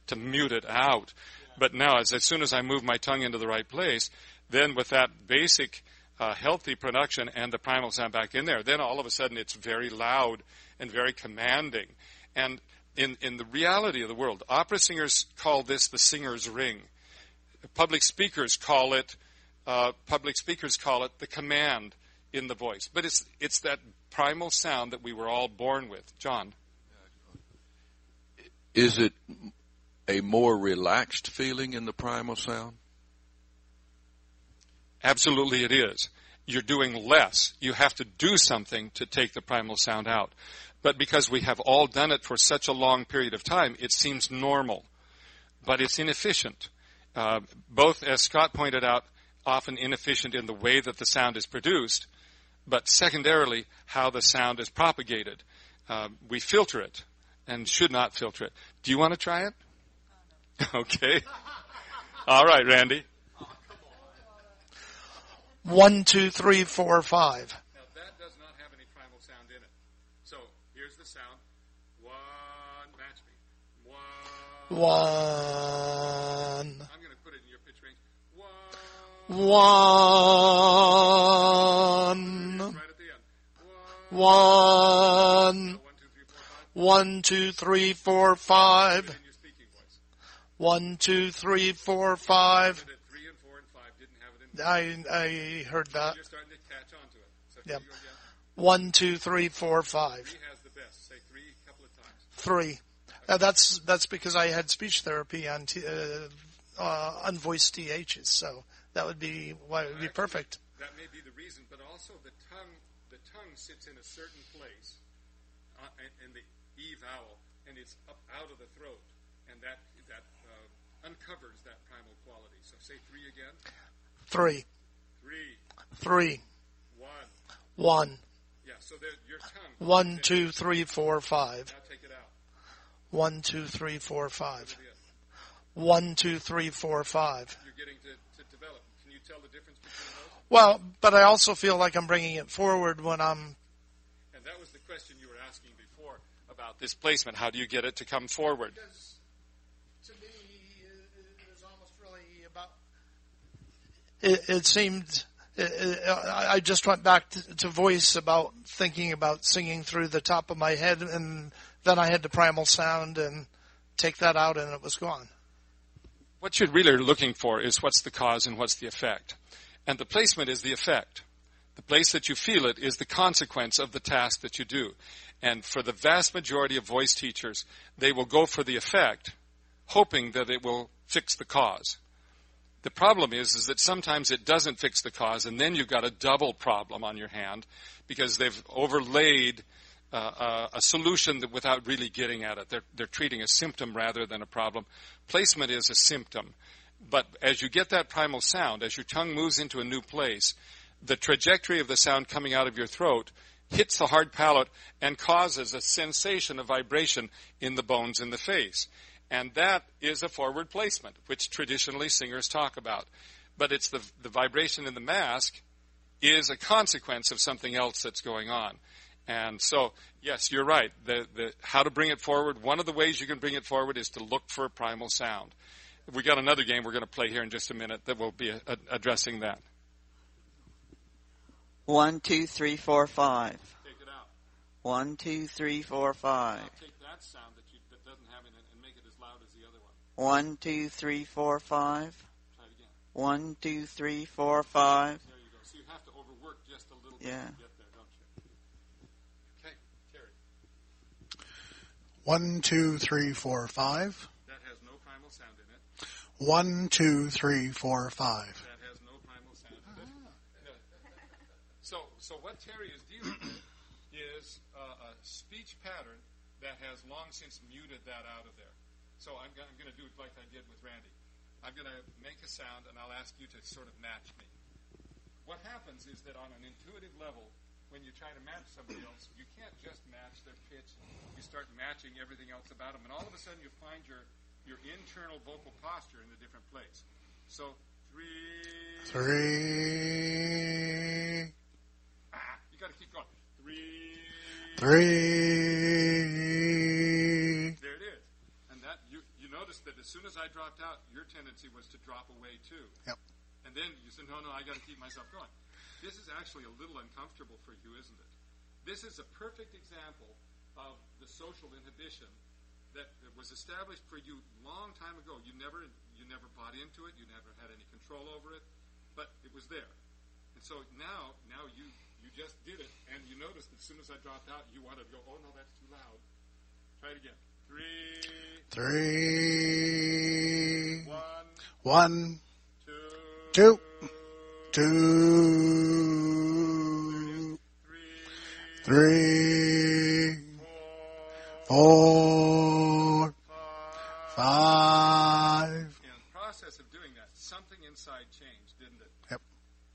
S1: to mute it out. But now, as soon as I move my tongue into the right place, then with that basic healthy production and the primal sound back in there, then all of a sudden it's very loud and very commanding. And in the reality of the world, opera singers call this the singer's ring. Public speakers call it the command in the voice. But it's that primal sound that we were all born with. John?
S4: Is it a more relaxed feeling in the primal sound?
S1: Absolutely it is. You're doing less. You have to do something to take the primal sound out. But because we have all done it for such a long period of time, it seems normal. But it's inefficient. Both, as Scott pointed out, often inefficient in the way that the sound is produced, but secondarily, how the sound is propagated. We filter it and should not filter it. Do you want to try it? Okay. All right, Randy.
S5: 1, 2, 3, 4, 5.
S1: Now, that does not have any primal sound in it. So, here's the sound. One, match me. One. I'm going to put it in your pitch range. One. Right at the end.
S5: One. 1, 2, 3, 4, 5.
S1: In your speaking voice.
S5: 1, 2, 3, 4, 5.
S1: 3 and 4 and 5 didn't have it in there.
S5: I heard that.
S1: You're starting to catch on to it. So
S5: Yep.
S1: you go again.
S5: 1, 2, 3, 4, 5.
S1: 3 has the best. Say 3 a couple of times.
S5: 3. That's because I had speech therapy on unvoiced THs, so that would be why it would be perfect.
S1: That may be the reason, but also the tongue sits in a certain place in the E vowel, and it's up out of the throat, and that uncovers that primal quality. So say 3 again.
S5: 3.
S1: 3. 1.
S5: 1.
S1: Yeah. So your tongue.
S5: 1, 2, 3, 4, 5.
S1: Now take it out.
S5: 1, 2, 3, 4, 5.
S1: Put it in.
S5: 1, 2, 3, 4, 5.
S1: You're getting to develop. Can you tell the difference between those?
S5: Well, but I also feel like I'm bringing it forward when I'm.
S1: And that was the question you were asking before about this placement. How do you get it to come forward?
S5: Because to me, it was almost really about. It seemed. I just went back to voice about thinking about singing through the top of my head, and then I had the primal sound and take that out, and it was gone.
S1: What you're really looking for is what's the cause and what's the effect. And the placement is the effect. The place that you feel it is the consequence of the task that you do. And for the vast majority of voice teachers, they will go for the effect, hoping that it will fix the cause. The problem is that sometimes it doesn't fix the cause, and then you've got a double problem on your hand because they've overlaid a solution without really getting at it. They're treating a symptom rather than a problem. Placement is a symptom. But as you get that primal sound, as your tongue moves into a new place, the trajectory of the sound coming out of your throat hits the hard palate and causes a sensation of vibration in the bones in the face. And that is a forward placement, which traditionally singers talk about. But it's the vibration in the mask is a consequence of something else that's going on. And so, yes, you're right. How to bring it forward, one of the ways you can bring it forward is to look for a primal sound. We got another game we're going to play here in just a minute that will be addressing that.
S6: 1, 2, 3, 4, 5.
S1: Take it out.
S6: 1, 2, 3, 4, 5.
S1: Now take that sound that doesn't have it and make it as loud as the other one.
S6: 1, 2, 3, 4, 5.
S1: Try it again.
S6: 1, 2, 3, 4, 5.
S1: There you go. So you have to overwork just a little bit to get there, don't you? Okay, Terry.
S7: 1, 2, 3, 4, 5.
S1: That has no primal sound in it.
S7: 1, 2, 3, 4, 5.
S1: That has no primal sound in it. So what Terry is dealing with is a speech pattern that has long since muted that out of there. So I'm going to do it like I did with Randy. I'm going to make a sound, and I'll ask you to sort of match me. What happens is that on an intuitive level, when you try to match somebody else, you can't just match their pitch. You start matching everything else about them, and all of a sudden you find your internal vocal posture in a different place. So 3. You got to keep going. 3. There it is. And that you notice that as soon as I dropped out, your tendency was to drop away too.
S7: Yep.
S1: And then you said, no, I got to keep myself going. This is actually a little uncomfortable for you, isn't it? This is a perfect example of the social inhibition that was established for you long time ago. You never bought into it. You never had any control over it, but it was there. And so now you just did it, and you noticed that as soon as I dropped out, you wanted to go, oh, no, that's too loud. Try it again.
S7: 3.
S1: 1.
S7: 1,
S1: 2.
S7: 2. 3. 4. 5.
S1: In the process of doing that, something inside changed, didn't it?
S7: Yep.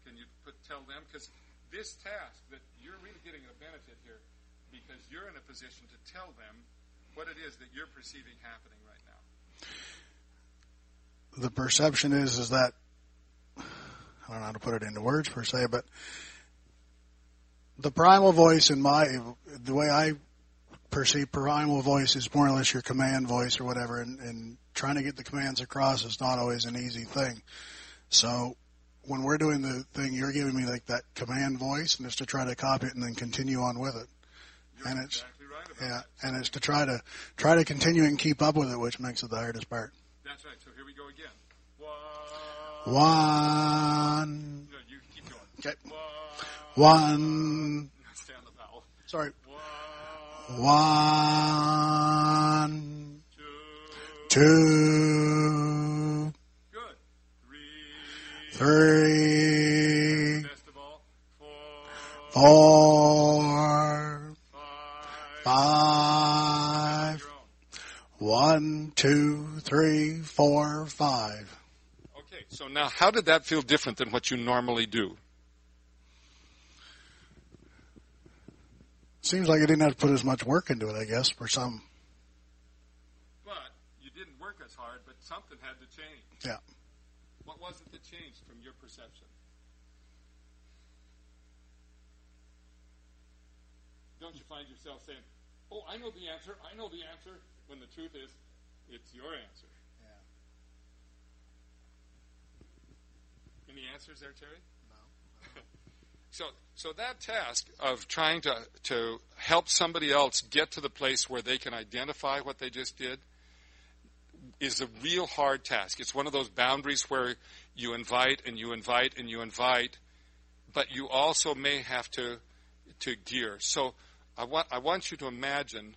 S1: Can you tell them? Because this task, that you're really getting a benefit here because you're in a position to tell them what it is that you're perceiving happening right now.
S7: The perception is that, I don't know how to put it into words per se, but the primal voice the way I perceive primal voice is more or less your command voice or whatever, and trying to get the commands across is not always an easy thing. So when we're doing the thing, you're giving me like that command voice, and it's to try to copy it and then continue on with it.
S1: You're
S7: and it's
S1: exactly right about
S7: yeah,
S1: that.
S7: and it's to try to continue and keep up with it, which makes it the hardest part.
S1: That's right. So here we go again.
S7: 1.
S1: No, you keep going.
S7: Okay.
S1: 1.
S7: 1.
S1: Stay on the vowel.
S7: Sorry.
S1: 1.
S7: 1.
S1: 2.
S7: 2.
S1: Good. 3.
S7: 3.
S1: Best of all. 4.
S7: 4.
S1: 5.
S7: 5. 1, 2, 3, 4, 5.
S1: Okay, so now how did that feel different than what you normally do?
S7: Seems like I didn't have to put as much work into it, I guess, for some.
S1: But you didn't work as hard, but something had to change.
S7: Yeah.
S1: What was it that changed from your perception? Don't you find yourself saying, oh, I know the answer, when the truth is, it's your answer. Yeah. Any answers there, Terry? No. So that task of trying to help somebody else get to the place where they can identify what they just did is a real hard task. It's one of those boundaries where you invite and you invite and you invite, but you also may have to gear. So I want you to imagine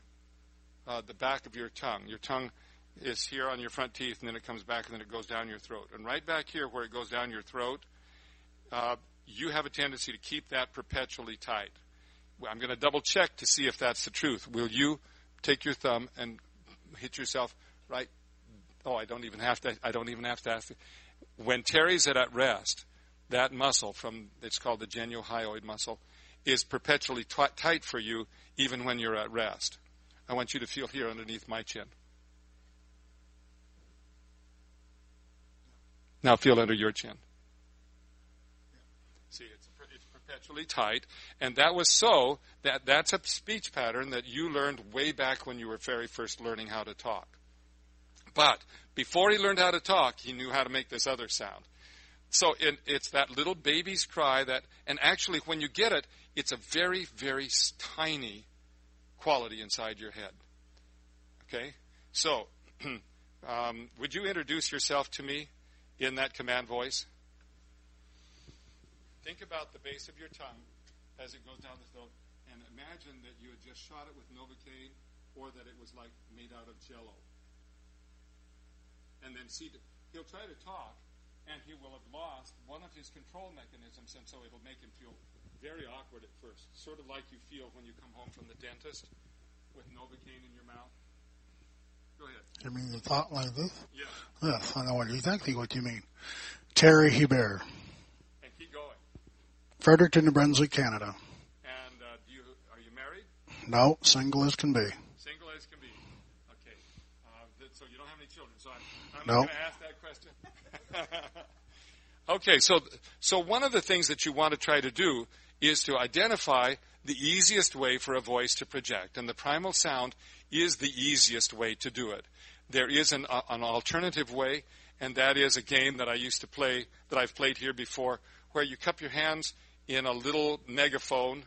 S1: the back of your tongue. Your tongue is here on your front teeth, and then it comes back, and then it goes down your throat. And right back here where it goes down your throat, you have a tendency to keep that perpetually tight. I'm going to double check to see if that's the truth. Will you take your thumb and hit yourself right? Oh, I don't even have to ask. When Terry's at rest, that muscle it's called the geniohyoid muscle, is perpetually tight for you even when you're at rest. I want you to feel here underneath my chin. Now feel under your chin. See, it's perpetually tight, and that was so that's a speech pattern that you learned way back when you were very first learning how to talk. But before he learned how to talk, he knew how to make this other sound. So it's that little baby's cry that, and actually when you get it, it's a very, very tiny quality inside your head. Okay? So, would you introduce yourself to me in that command voice? Think about the base of your tongue as it goes down the throat, and imagine that you had just shot it with Novocaine, or that it was like made out of Jell-O. And then see, he'll try to talk, and he will have lost one of his control mechanisms, and so it'll make him feel very awkward at first, sort of like you feel when you come home from the dentist with Novocaine in your mouth. Go ahead.
S7: You mean the thought like this?
S1: Yeah.
S7: Yes, I know exactly what you mean. Terry Hebert.
S1: And keep going.
S7: Fredericton, New Brunswick, Canada.
S1: And are you married?
S7: No, single as can be.
S1: Single as can be. Okay. So you don't have any children, so I'm
S7: No.
S1: not going to ask that question. Okay, so one of the things that you want to try to do is to identify the easiest way for a voice to project, and the primal sound is the easiest way to do it. There is an alternative way, and that is a game that I used to play, that I've played here before, where you cup your hands in a little megaphone,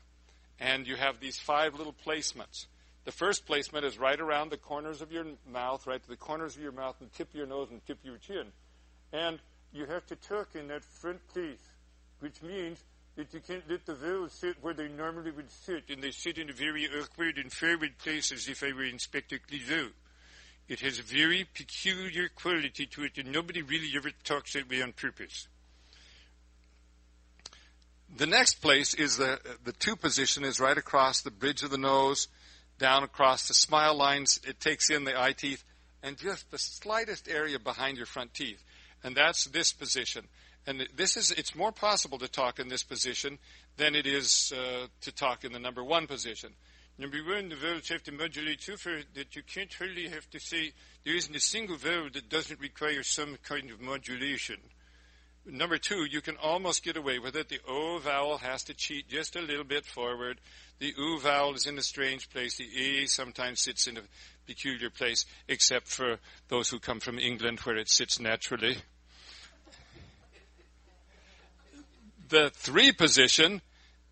S1: and you have these 5 little placements. The first placement is right around the corners of your mouth, right to the corners of your mouth, and tip of your nose and tip of your chin. And you have to talk in that front place, which means that you can't let the vowels sit where they normally would sit, and they sit in a very awkward and forward place as if I were Inspector Clouseau. It has a very peculiar quality to it, and nobody really ever talks that way on purpose. The next place is the 2 position is right across the bridge of the nose, down across the smile lines. It takes in the eye teeth, and just the slightest area behind your front teeth. And that's this position. And it's more possible to talk in this position than it is to talk in the number 1 position. Number 1, the vowels have to modulate so far that you can't hardly have to say there isn't a single vowel that doesn't require some kind of modulation. Number 2, you can almost get away with it. The O vowel has to cheat just a little bit forward. The U vowel is in a strange place. The A sometimes sits in a peculiar place, except for those who come from England where it sits naturally. The 3 position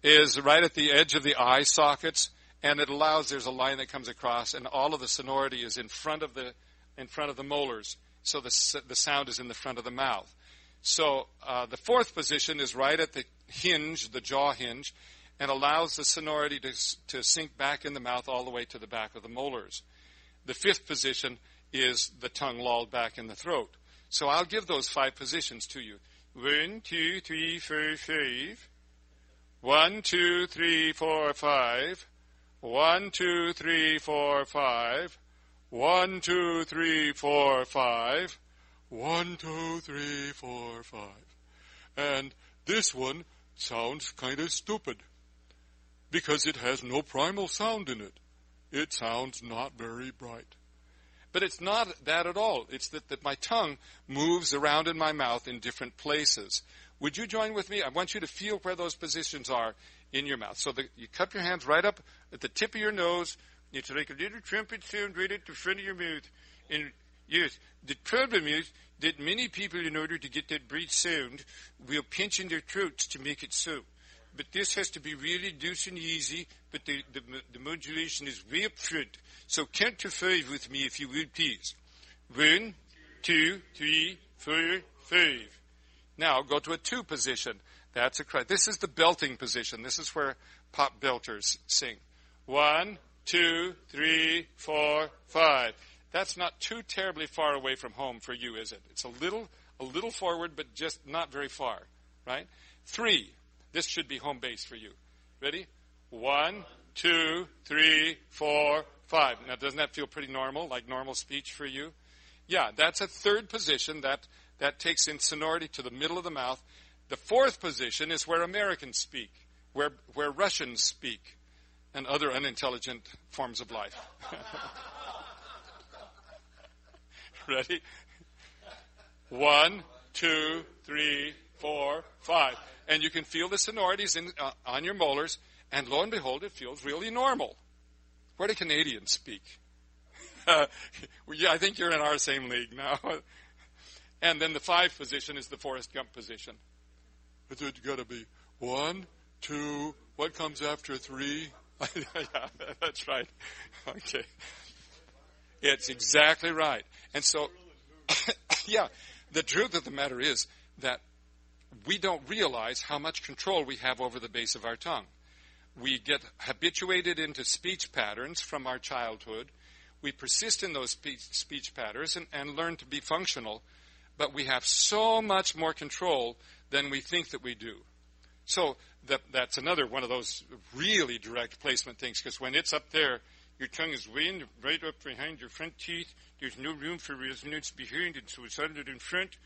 S1: is right at the edge of the eye sockets, and it allows, there's a line that comes across, and all of the sonority is in front of the molars, so the sound is in the front of the mouth. So the 4th position is right at the hinge, the jaw hinge, and allows the sonority to sink back in the mouth all the way to the back of the molars. The 5th position is the tongue lolled back in the throat. So I'll give those 5 positions to you. 1, 2, 3, 4, 5. 1, 2, 3, 4, 5. 1, 2, 3, 4, 5. 1, 2, 3, 4, 5. 1, 2, 3, 4, 5. And this one sounds kind of stupid because it has no primal sound in it. It sounds not very bright. But it's not that at all. It's that my tongue moves around in my mouth in different places. Would you join with me? I want you to feel where those positions are in your mouth. So you cup your hands right up at the tip of your nose. It's like a little trumpet sound right at the front of your mouth. And yes, the problem is that many people, in order to get that bright sound, will pinch in their throats to make it so. But this has to be really loose and easy, but the modulation is way up front. So count to 5 with me if you would, please. 1, 2, 3, 4, 5. Now go to a 2 position. That's this is the belting position. This is where pop belters sing. 1, 2, 3, 4, 5. That's not too terribly far away from home for you, is it? It's a little forward, but just not very far, right? 3. This should be home base for you. Ready? 1, 2, 3, 4, 5. Now, doesn't that feel pretty normal, like normal speech for you? Yeah, that's a 3rd position. That takes in sonority to the middle of the mouth. The 4th position is where Americans speak. where Russians speak and other unintelligent forms of life. Ready? 1, 2, 3, 4, 5. And you can feel the sonorities on your molars, and lo and behold, it feels really normal. Where do Canadians speak? Yeah, I think you're in our same league now. And then the 5 position is the Forrest Gump position. It's got to be 1, 2, what comes after 3? Yeah, that's right. Okay. It's exactly right. And so, yeah, the truth of the matter is that we don't realize how much control we have over the base of our tongue. We get habituated into speech patterns from our childhood. We persist in those speech patterns and learn to be functional, but we have so much more control than we think that we do. So that's another one of those really direct placement things, because when it's up there, your tongue is way right up behind your front teeth. There's no room for resonance behind it, so it's under in front,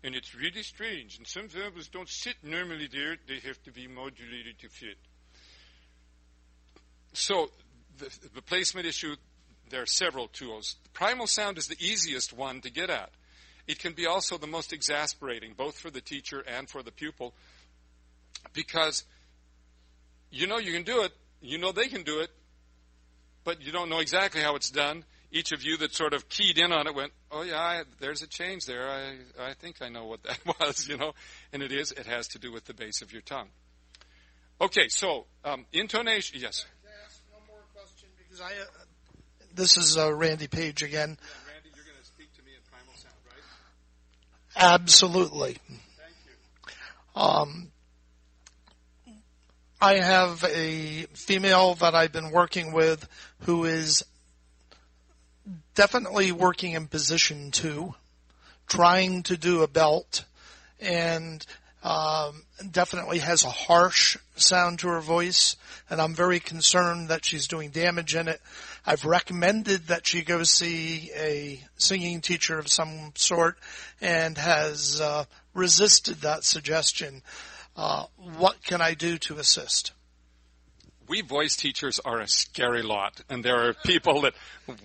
S1: and it's really strange. And some vowels don't sit normally there. They have to be modulated to fit. So the placement issue, there are several tools. The primal sound is the easiest one to get at. It can be also the most exasperating, both for the teacher and for the pupil, because you know you can do it, you know they can do it, but you don't know exactly how it's done. Each of you that sort of keyed in on it went, oh yeah, there's a change there. I think I know what that was, you know. And it has to do with the base of your tongue. Okay, so intonation, yes.
S5: Can I ask one more question? Because this is Randy Page again.
S1: Yeah, Randy, you're going to speak to me in primal sound, right?
S5: Absolutely.
S1: Thank you.
S5: I have a female that I've been working with who is definitely working in position 2, trying to do a belt, and definitely has a harsh sound to her voice, and I'm very concerned that she's doing damage in it. I've recommended that she go see a singing teacher of some sort and has resisted that suggestion. What can I do to assist?
S1: We voice teachers are a scary lot, and there are people that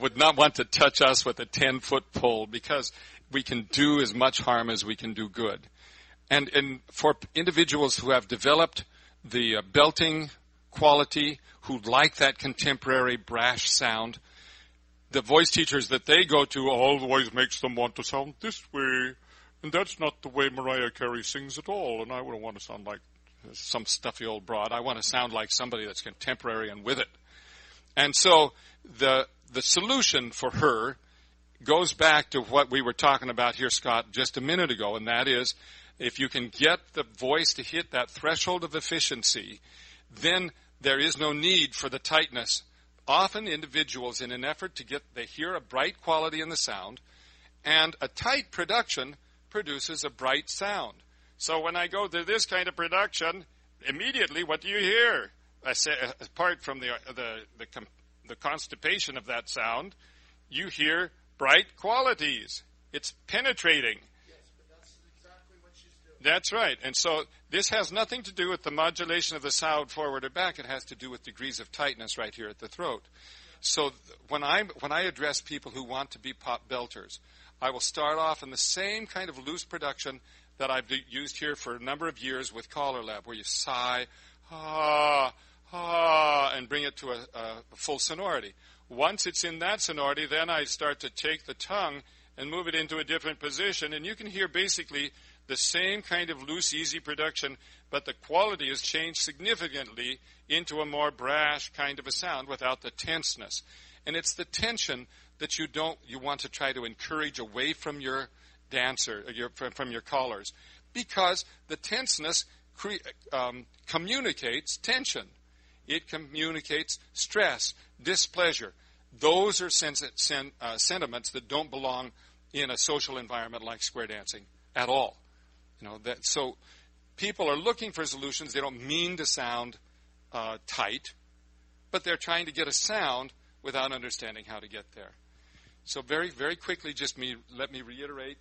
S1: would not want to touch us with a 10-foot pole because we can do as much harm as we can do good. And for individuals who have developed the belting quality, who like that contemporary brash sound, the voice teachers that they go to always makes them want to sound this way. And that's not the way Mariah Carey sings at all. And I wouldn't want to sound like some stuffy old broad. I want to sound like somebody that's contemporary and with it. And so the solution for her goes back to what we were talking about here, Scott, just a minute ago, and that is if you can get the voice to hit that threshold of efficiency, then there is no need for the tightness. Often individuals, in an effort to they hear a bright quality in the sound, and a tight production produces a bright sound. So when I go to this kind of production, immediately what do you hear? Apart from the constipation of that sound, you hear bright qualities. It's penetrating.
S5: Yes, but that's exactly what she's doing.
S1: That's right. And so this has nothing to do with the modulation of the sound forward or back. It has to do with degrees of tightness right here at the throat. So when I address people who want to be pop belters, I will start off in the same kind of loose production that I've used here for a number of years with CALLERLAB, where you sigh, ah, ah, and bring it to a full sonority. Once it's in that sonority, then I start to take the tongue and move it into a different position, and you can hear basically the same kind of loose, easy production, but the quality has changed significantly into a more brash kind of a sound without the tenseness. And it's the tension that you want to try to encourage away from your dancer, from your callers, because the tenseness communicates tension. It communicates stress, displeasure. Those are sentiments that don't belong in a social environment like square dancing at all. So people are looking for solutions. They don't mean to sound tight, but they're trying to get a sound without understanding how to get there. So very, very quickly, let me reiterate,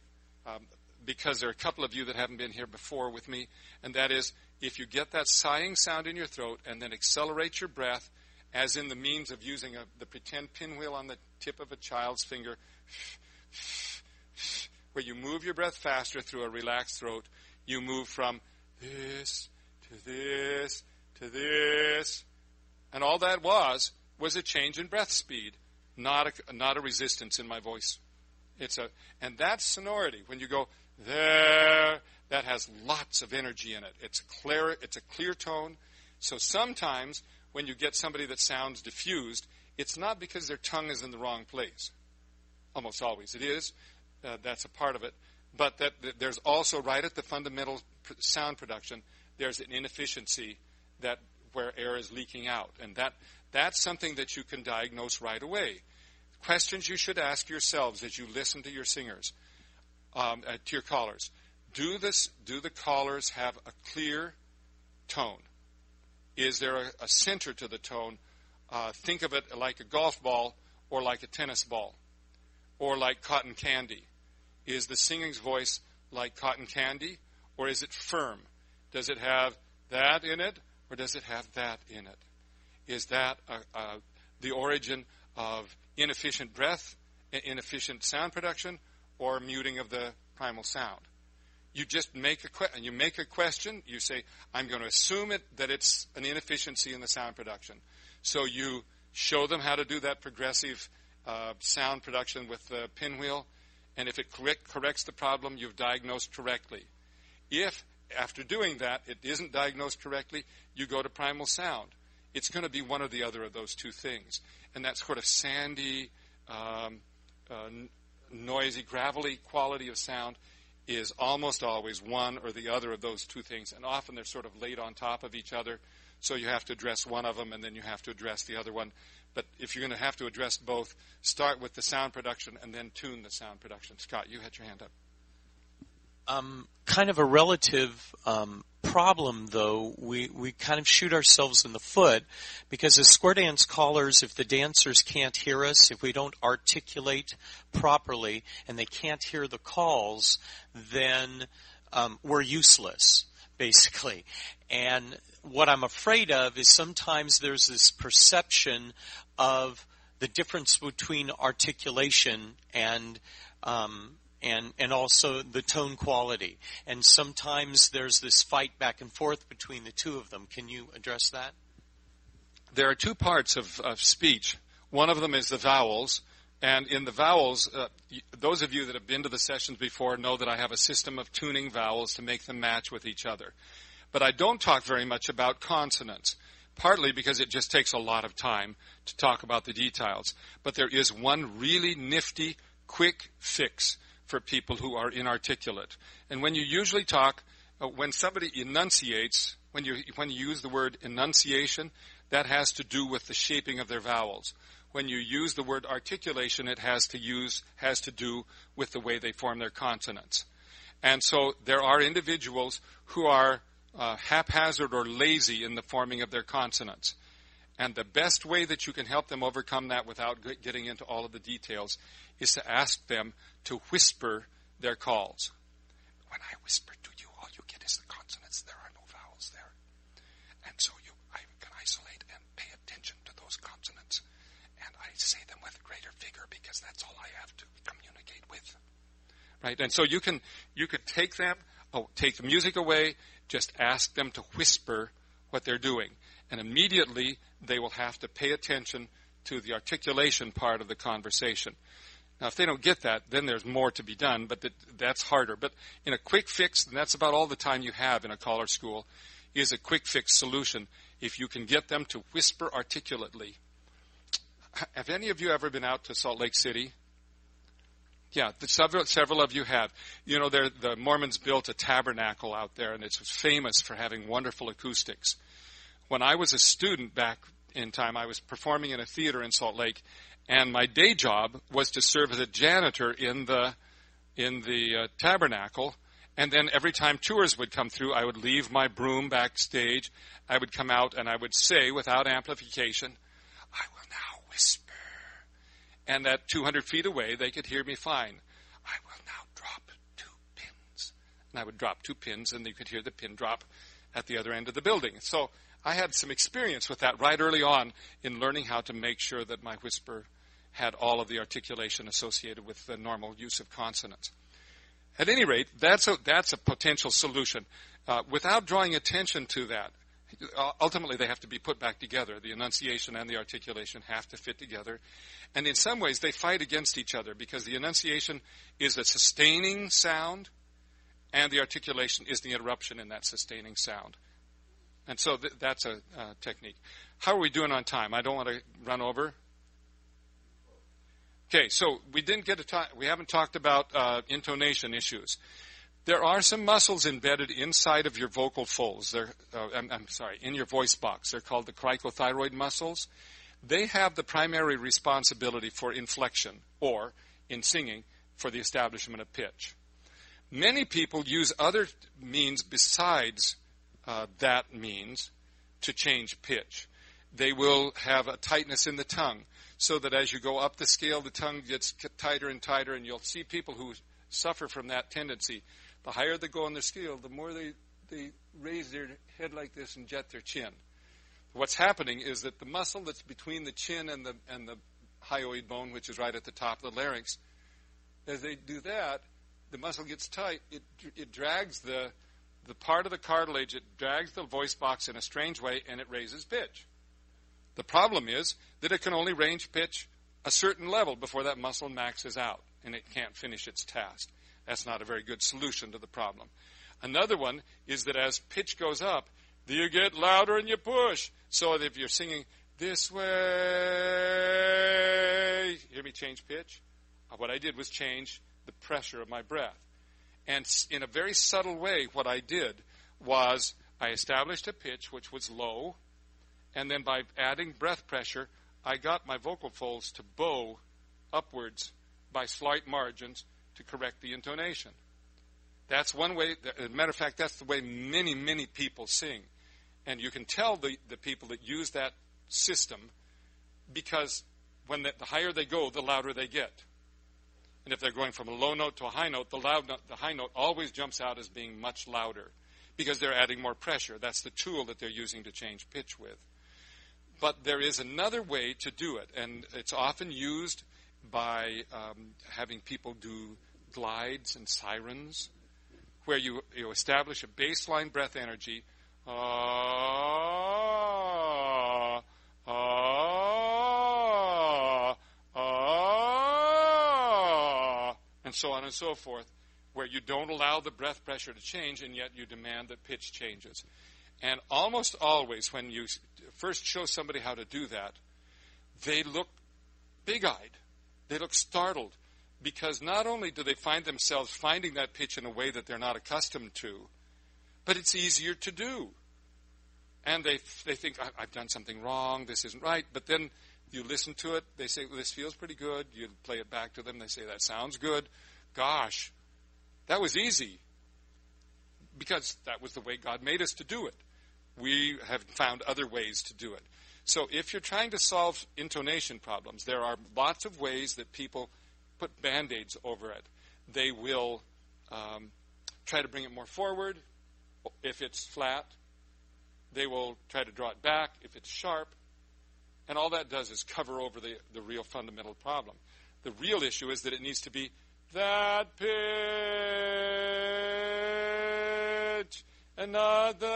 S1: because there are a couple of you that haven't been here before with me, and that is if you get that sighing sound in your throat and then accelerate your breath, as in the means of using the pretend pinwheel on the tip of a child's finger, where you move your breath faster through a relaxed throat, you move from this to this to this. And all that was a change in breath speed, not a resistance in my voice. And that sonority, when you go there, that has lots of energy in it. It's a clear tone. So sometimes when you get somebody that sounds diffused, it's not because their tongue is in the wrong place. Almost always it is. That's a part of it. But that there's also, right at the fundamental sound production, there's an inefficiency where air is leaking out. And that's something that you can diagnose right away. Questions you should ask yourselves as you listen to your singers, to your callers. Do the callers have a clear tone? Is there a center to the tone? Think of it like a golf ball or like a tennis ball or like cotton candy. Is the singing's voice like cotton candy, or is it firm? Does it have that in it, or does it have that in it? Is that the origin of inefficient breath, inefficient sound production, or muting of the primal sound? You just make a question. You say, I'm going to assume that it's an inefficiency in the sound production. So you show them how to do that progressive sound production with the pinwheel. And if it corrects the problem, you've diagnosed correctly. If, after doing that, it isn't diagnosed correctly, you go to primal sound. It's going to be one or the other of those two things. And that sort of sandy, noisy, gravelly quality of sound is almost always one or the other of those two things. And often they're sort of laid on top of each other. So you have to address one of them, and then you have to address the other one. But if you're going to have to address both, start with the sound production and then tune the sound production. Scott, you had your hand up.
S2: Kind of a relative problem, though. We kind of shoot ourselves in the foot because as square dance callers, if the dancers can't hear us, if we don't articulate properly and they can't hear the calls, then we're useless, basically. And what I'm afraid of is sometimes there's this perception of the difference between articulation and also the tone quality. And sometimes there's this fight back and forth between the two of them. Can you address that?
S1: There are two parts of speech. One of them is the vowels. And in the vowels, those of you that have been to the sessions before know that I have a system of tuning vowels to make them match with each other. But I don't talk very much about consonants, partly because it just takes a lot of time to talk about the details. But there is one really nifty, quick fix for people who are inarticulate. And when you usually talk, when somebody enunciates, when you use the word enunciation, that has to do with the shaping of their vowels. When you use the word articulation, it has to do with the way they form their consonants. And so there are individuals who are haphazard or lazy in the forming of their consonants. And the best way that you can help them overcome that without getting into all of the details is to ask them to whisper their calls. When I whisper to you, all you get is the consonants. There are no vowels there. And so I can isolate and pay attention to those consonants. And I say them with greater vigor because that's all I have to communicate with. Right? And so you can take them, take the music away, just ask them to whisper what they're doing. And immediately they will have to pay attention to the articulation part of the conversation. Now, if they don't get that, then there's more to be done, but that's harder. But in a quick fix, and that's about all the time you have in a caller school, is a quick fix solution. If you can get them to whisper articulately. Have any of you ever been out to Salt Lake City? Yeah, several of you have. You know, the Mormons built a tabernacle out there, and it's famous for having wonderful acoustics. When I was a student back in time, I was performing in a theater in Salt Lake, and my day job was to serve as a janitor in the tabernacle. And then every time tours would come through, I would leave my broom backstage. I would come out and I would say, without amplification, I will now whisper. And at 200 feet away, they could hear me fine. I will now drop 2 pins. And I would drop 2 pins, and you could hear the pin drop. at the other end of the building. So I had some experience with that right early on in learning how to make sure that my whisper had all of the articulation associated with the normal use of consonants. At any rate, that's a potential solution. Without drawing attention to that, ultimately they have to be put back together. The enunciation and the articulation have to fit together. And in some ways, they fight against each other because the enunciation is a sustaining sound, and the articulation is the interruption in that sustaining sound. And so that's a technique. How are we doing on time? I don't want to run over. Okay, so we haven't talked about intonation issues. There are some muscles embedded inside of your vocal folds. In your voice box. They're called the cricothyroid muscles. They have the primary responsibility for inflection, or, in singing, for the establishment of pitch. Many people use other means besides that means to change pitch. They will have a tightness in the tongue, so that as you go up the scale, the tongue gets tighter and tighter, and you'll see people who suffer from that tendency. The higher they go on the scale, the more they raise their head like this and jet their chin. What's happening is that the muscle that's between the chin and the hyoid bone, which is right at the top of the larynx, as they do that, the muscle gets tight. It drags the part of the cartilage, it drags the voice box in a strange way, and it raises pitch. The problem is that it can only range pitch a certain level before that muscle maxes out, and it can't finish its task. That's not a very good solution to the problem. Another one is that as pitch goes up, you get louder and you push. So if you're singing this way, hear me change pitch? What I did was change the pressure of my breath. And in a very subtle way, what I did was I established a pitch which was low, and then by adding breath pressure, I got my vocal folds to bow upwards by slight margins to correct the intonation. That's one way. As a matter of fact, that's the way many, many people sing. And you can tell the people that use that system because when the higher they go, the louder they get. And if they're going from a low note to a high note, the high note always jumps out as being much louder because they're adding more pressure. That's the tool that they're using to change pitch with. But there is another way to do it, and it's often used by having people do glides and sirens, where you establish a baseline breath energy, and so on and so forth, where you don't allow the breath pressure to change, and yet you demand that pitch changes. And almost always, when you first show somebody how to do that, they look big-eyed. They look startled, because not only do they find themselves finding that pitch in a way that they're not accustomed to, but it's easier to do. And they think, I've done something wrong, this isn't right. But then you listen to it, they say, well, this feels pretty good. You play it back to them, they say, that sounds good. Gosh, that was easy, because that was the way God made us to do it. We have found other ways to do it. So if you're trying to solve intonation problems, there are lots of ways that people put Band-Aids over it. They will try to bring it more forward if it's flat. They will try to draw it back if it's sharp. And all that does is cover over the real fundamental problem. The real issue is that it needs to be that pitch and not that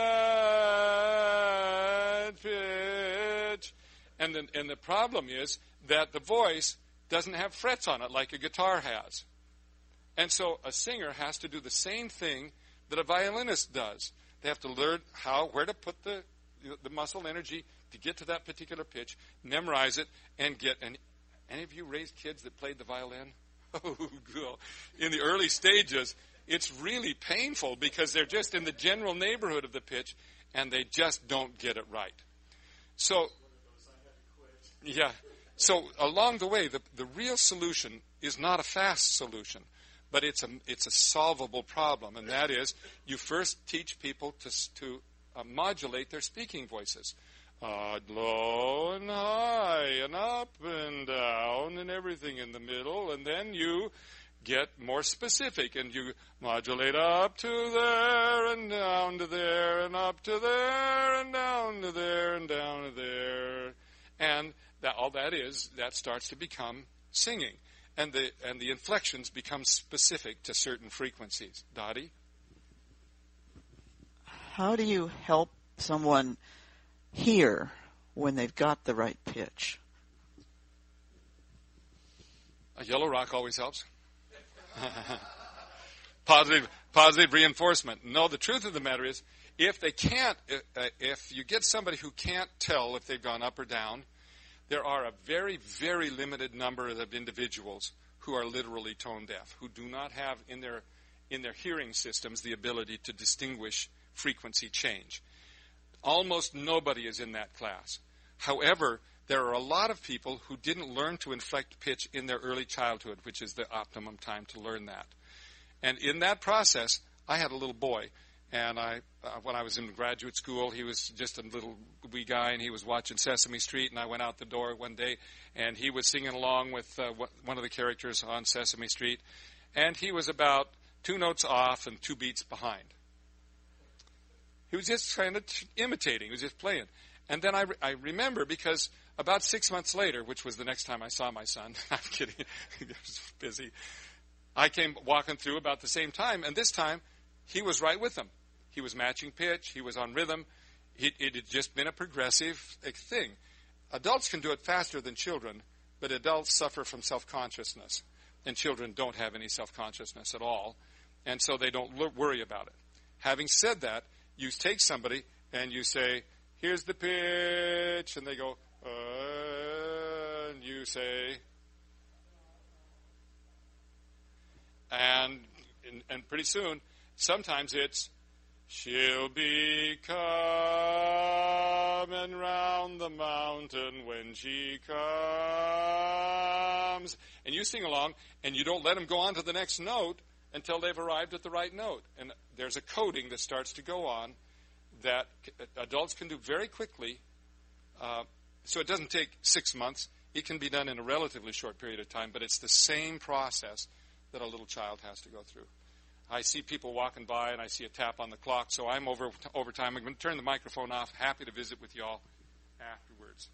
S1: pitch. And the problem is that the voice doesn't have frets on it like a guitar has. And so a singer has to do the same thing that a violinist does. They have to learn where to put the muscle energy to get to that particular pitch, memorize it, and get. And any of you raised kids that played the violin? Oh, cool. In the early stages, it's really painful because they're just in the general neighborhood of the pitch, and they just don't get it right. So, yeah. So along the way, the real solution is not a fast solution, but it's a solvable problem, and that is you first teach people to modulate their speaking voices. Low and high and up and down and everything in the middle, and then you get more specific, and you modulate up to there and down to there and up to there and down to there and down to there. And that starts to become singing. And the inflections become specific to certain frequencies. Dottie?
S6: How do you help someone hear when they've got the right pitch?
S1: A yellow rock always helps. Positive reinforcement. No, the truth of the matter is, if you get somebody who can't tell if they've gone up or down, there are a very, very limited number of individuals who are literally tone deaf, who do not have in their hearing systems the ability to distinguish frequency change. Almost nobody is in that class. However, there are a lot of people who didn't learn to inflect pitch in their early childhood, which is the optimum time to learn that. And in that process, I had a little boy, and when I was in graduate school, he was just a little wee guy, and he was watching Sesame Street, and I went out the door one day, and he was singing along with one of the characters on Sesame Street, and he was about 2 notes off and 2 beats behind. He was just kind of imitating. He was just playing. And then I remember, because about 6 months later, which was the next time I saw my son, I'm kidding, he was busy, I came walking through about the same time, and this time he was right with them. He was matching pitch. He was on rhythm. It had just been a progressive thing. Adults can do it faster than children, but adults suffer from self-consciousness, and children don't have any self-consciousness at all, and so they don't worry about it. Having said that, you take somebody and you say, here's the pitch, and they go, and you say, and pretty soon, sometimes it's, she'll be coming round the mountain when she comes. And you sing along, and you don't let them go on to the next note until they've arrived at the right note. And there's a coding that starts to go on that adults can do very quickly. So it doesn't take 6 months. It can be done in a relatively short period of time, but it's the same process that a little child has to go through. I see people walking by, and I see a tap on the clock, so I'm over time. I'm going to turn the microphone off. Happy to visit with you all afterwards.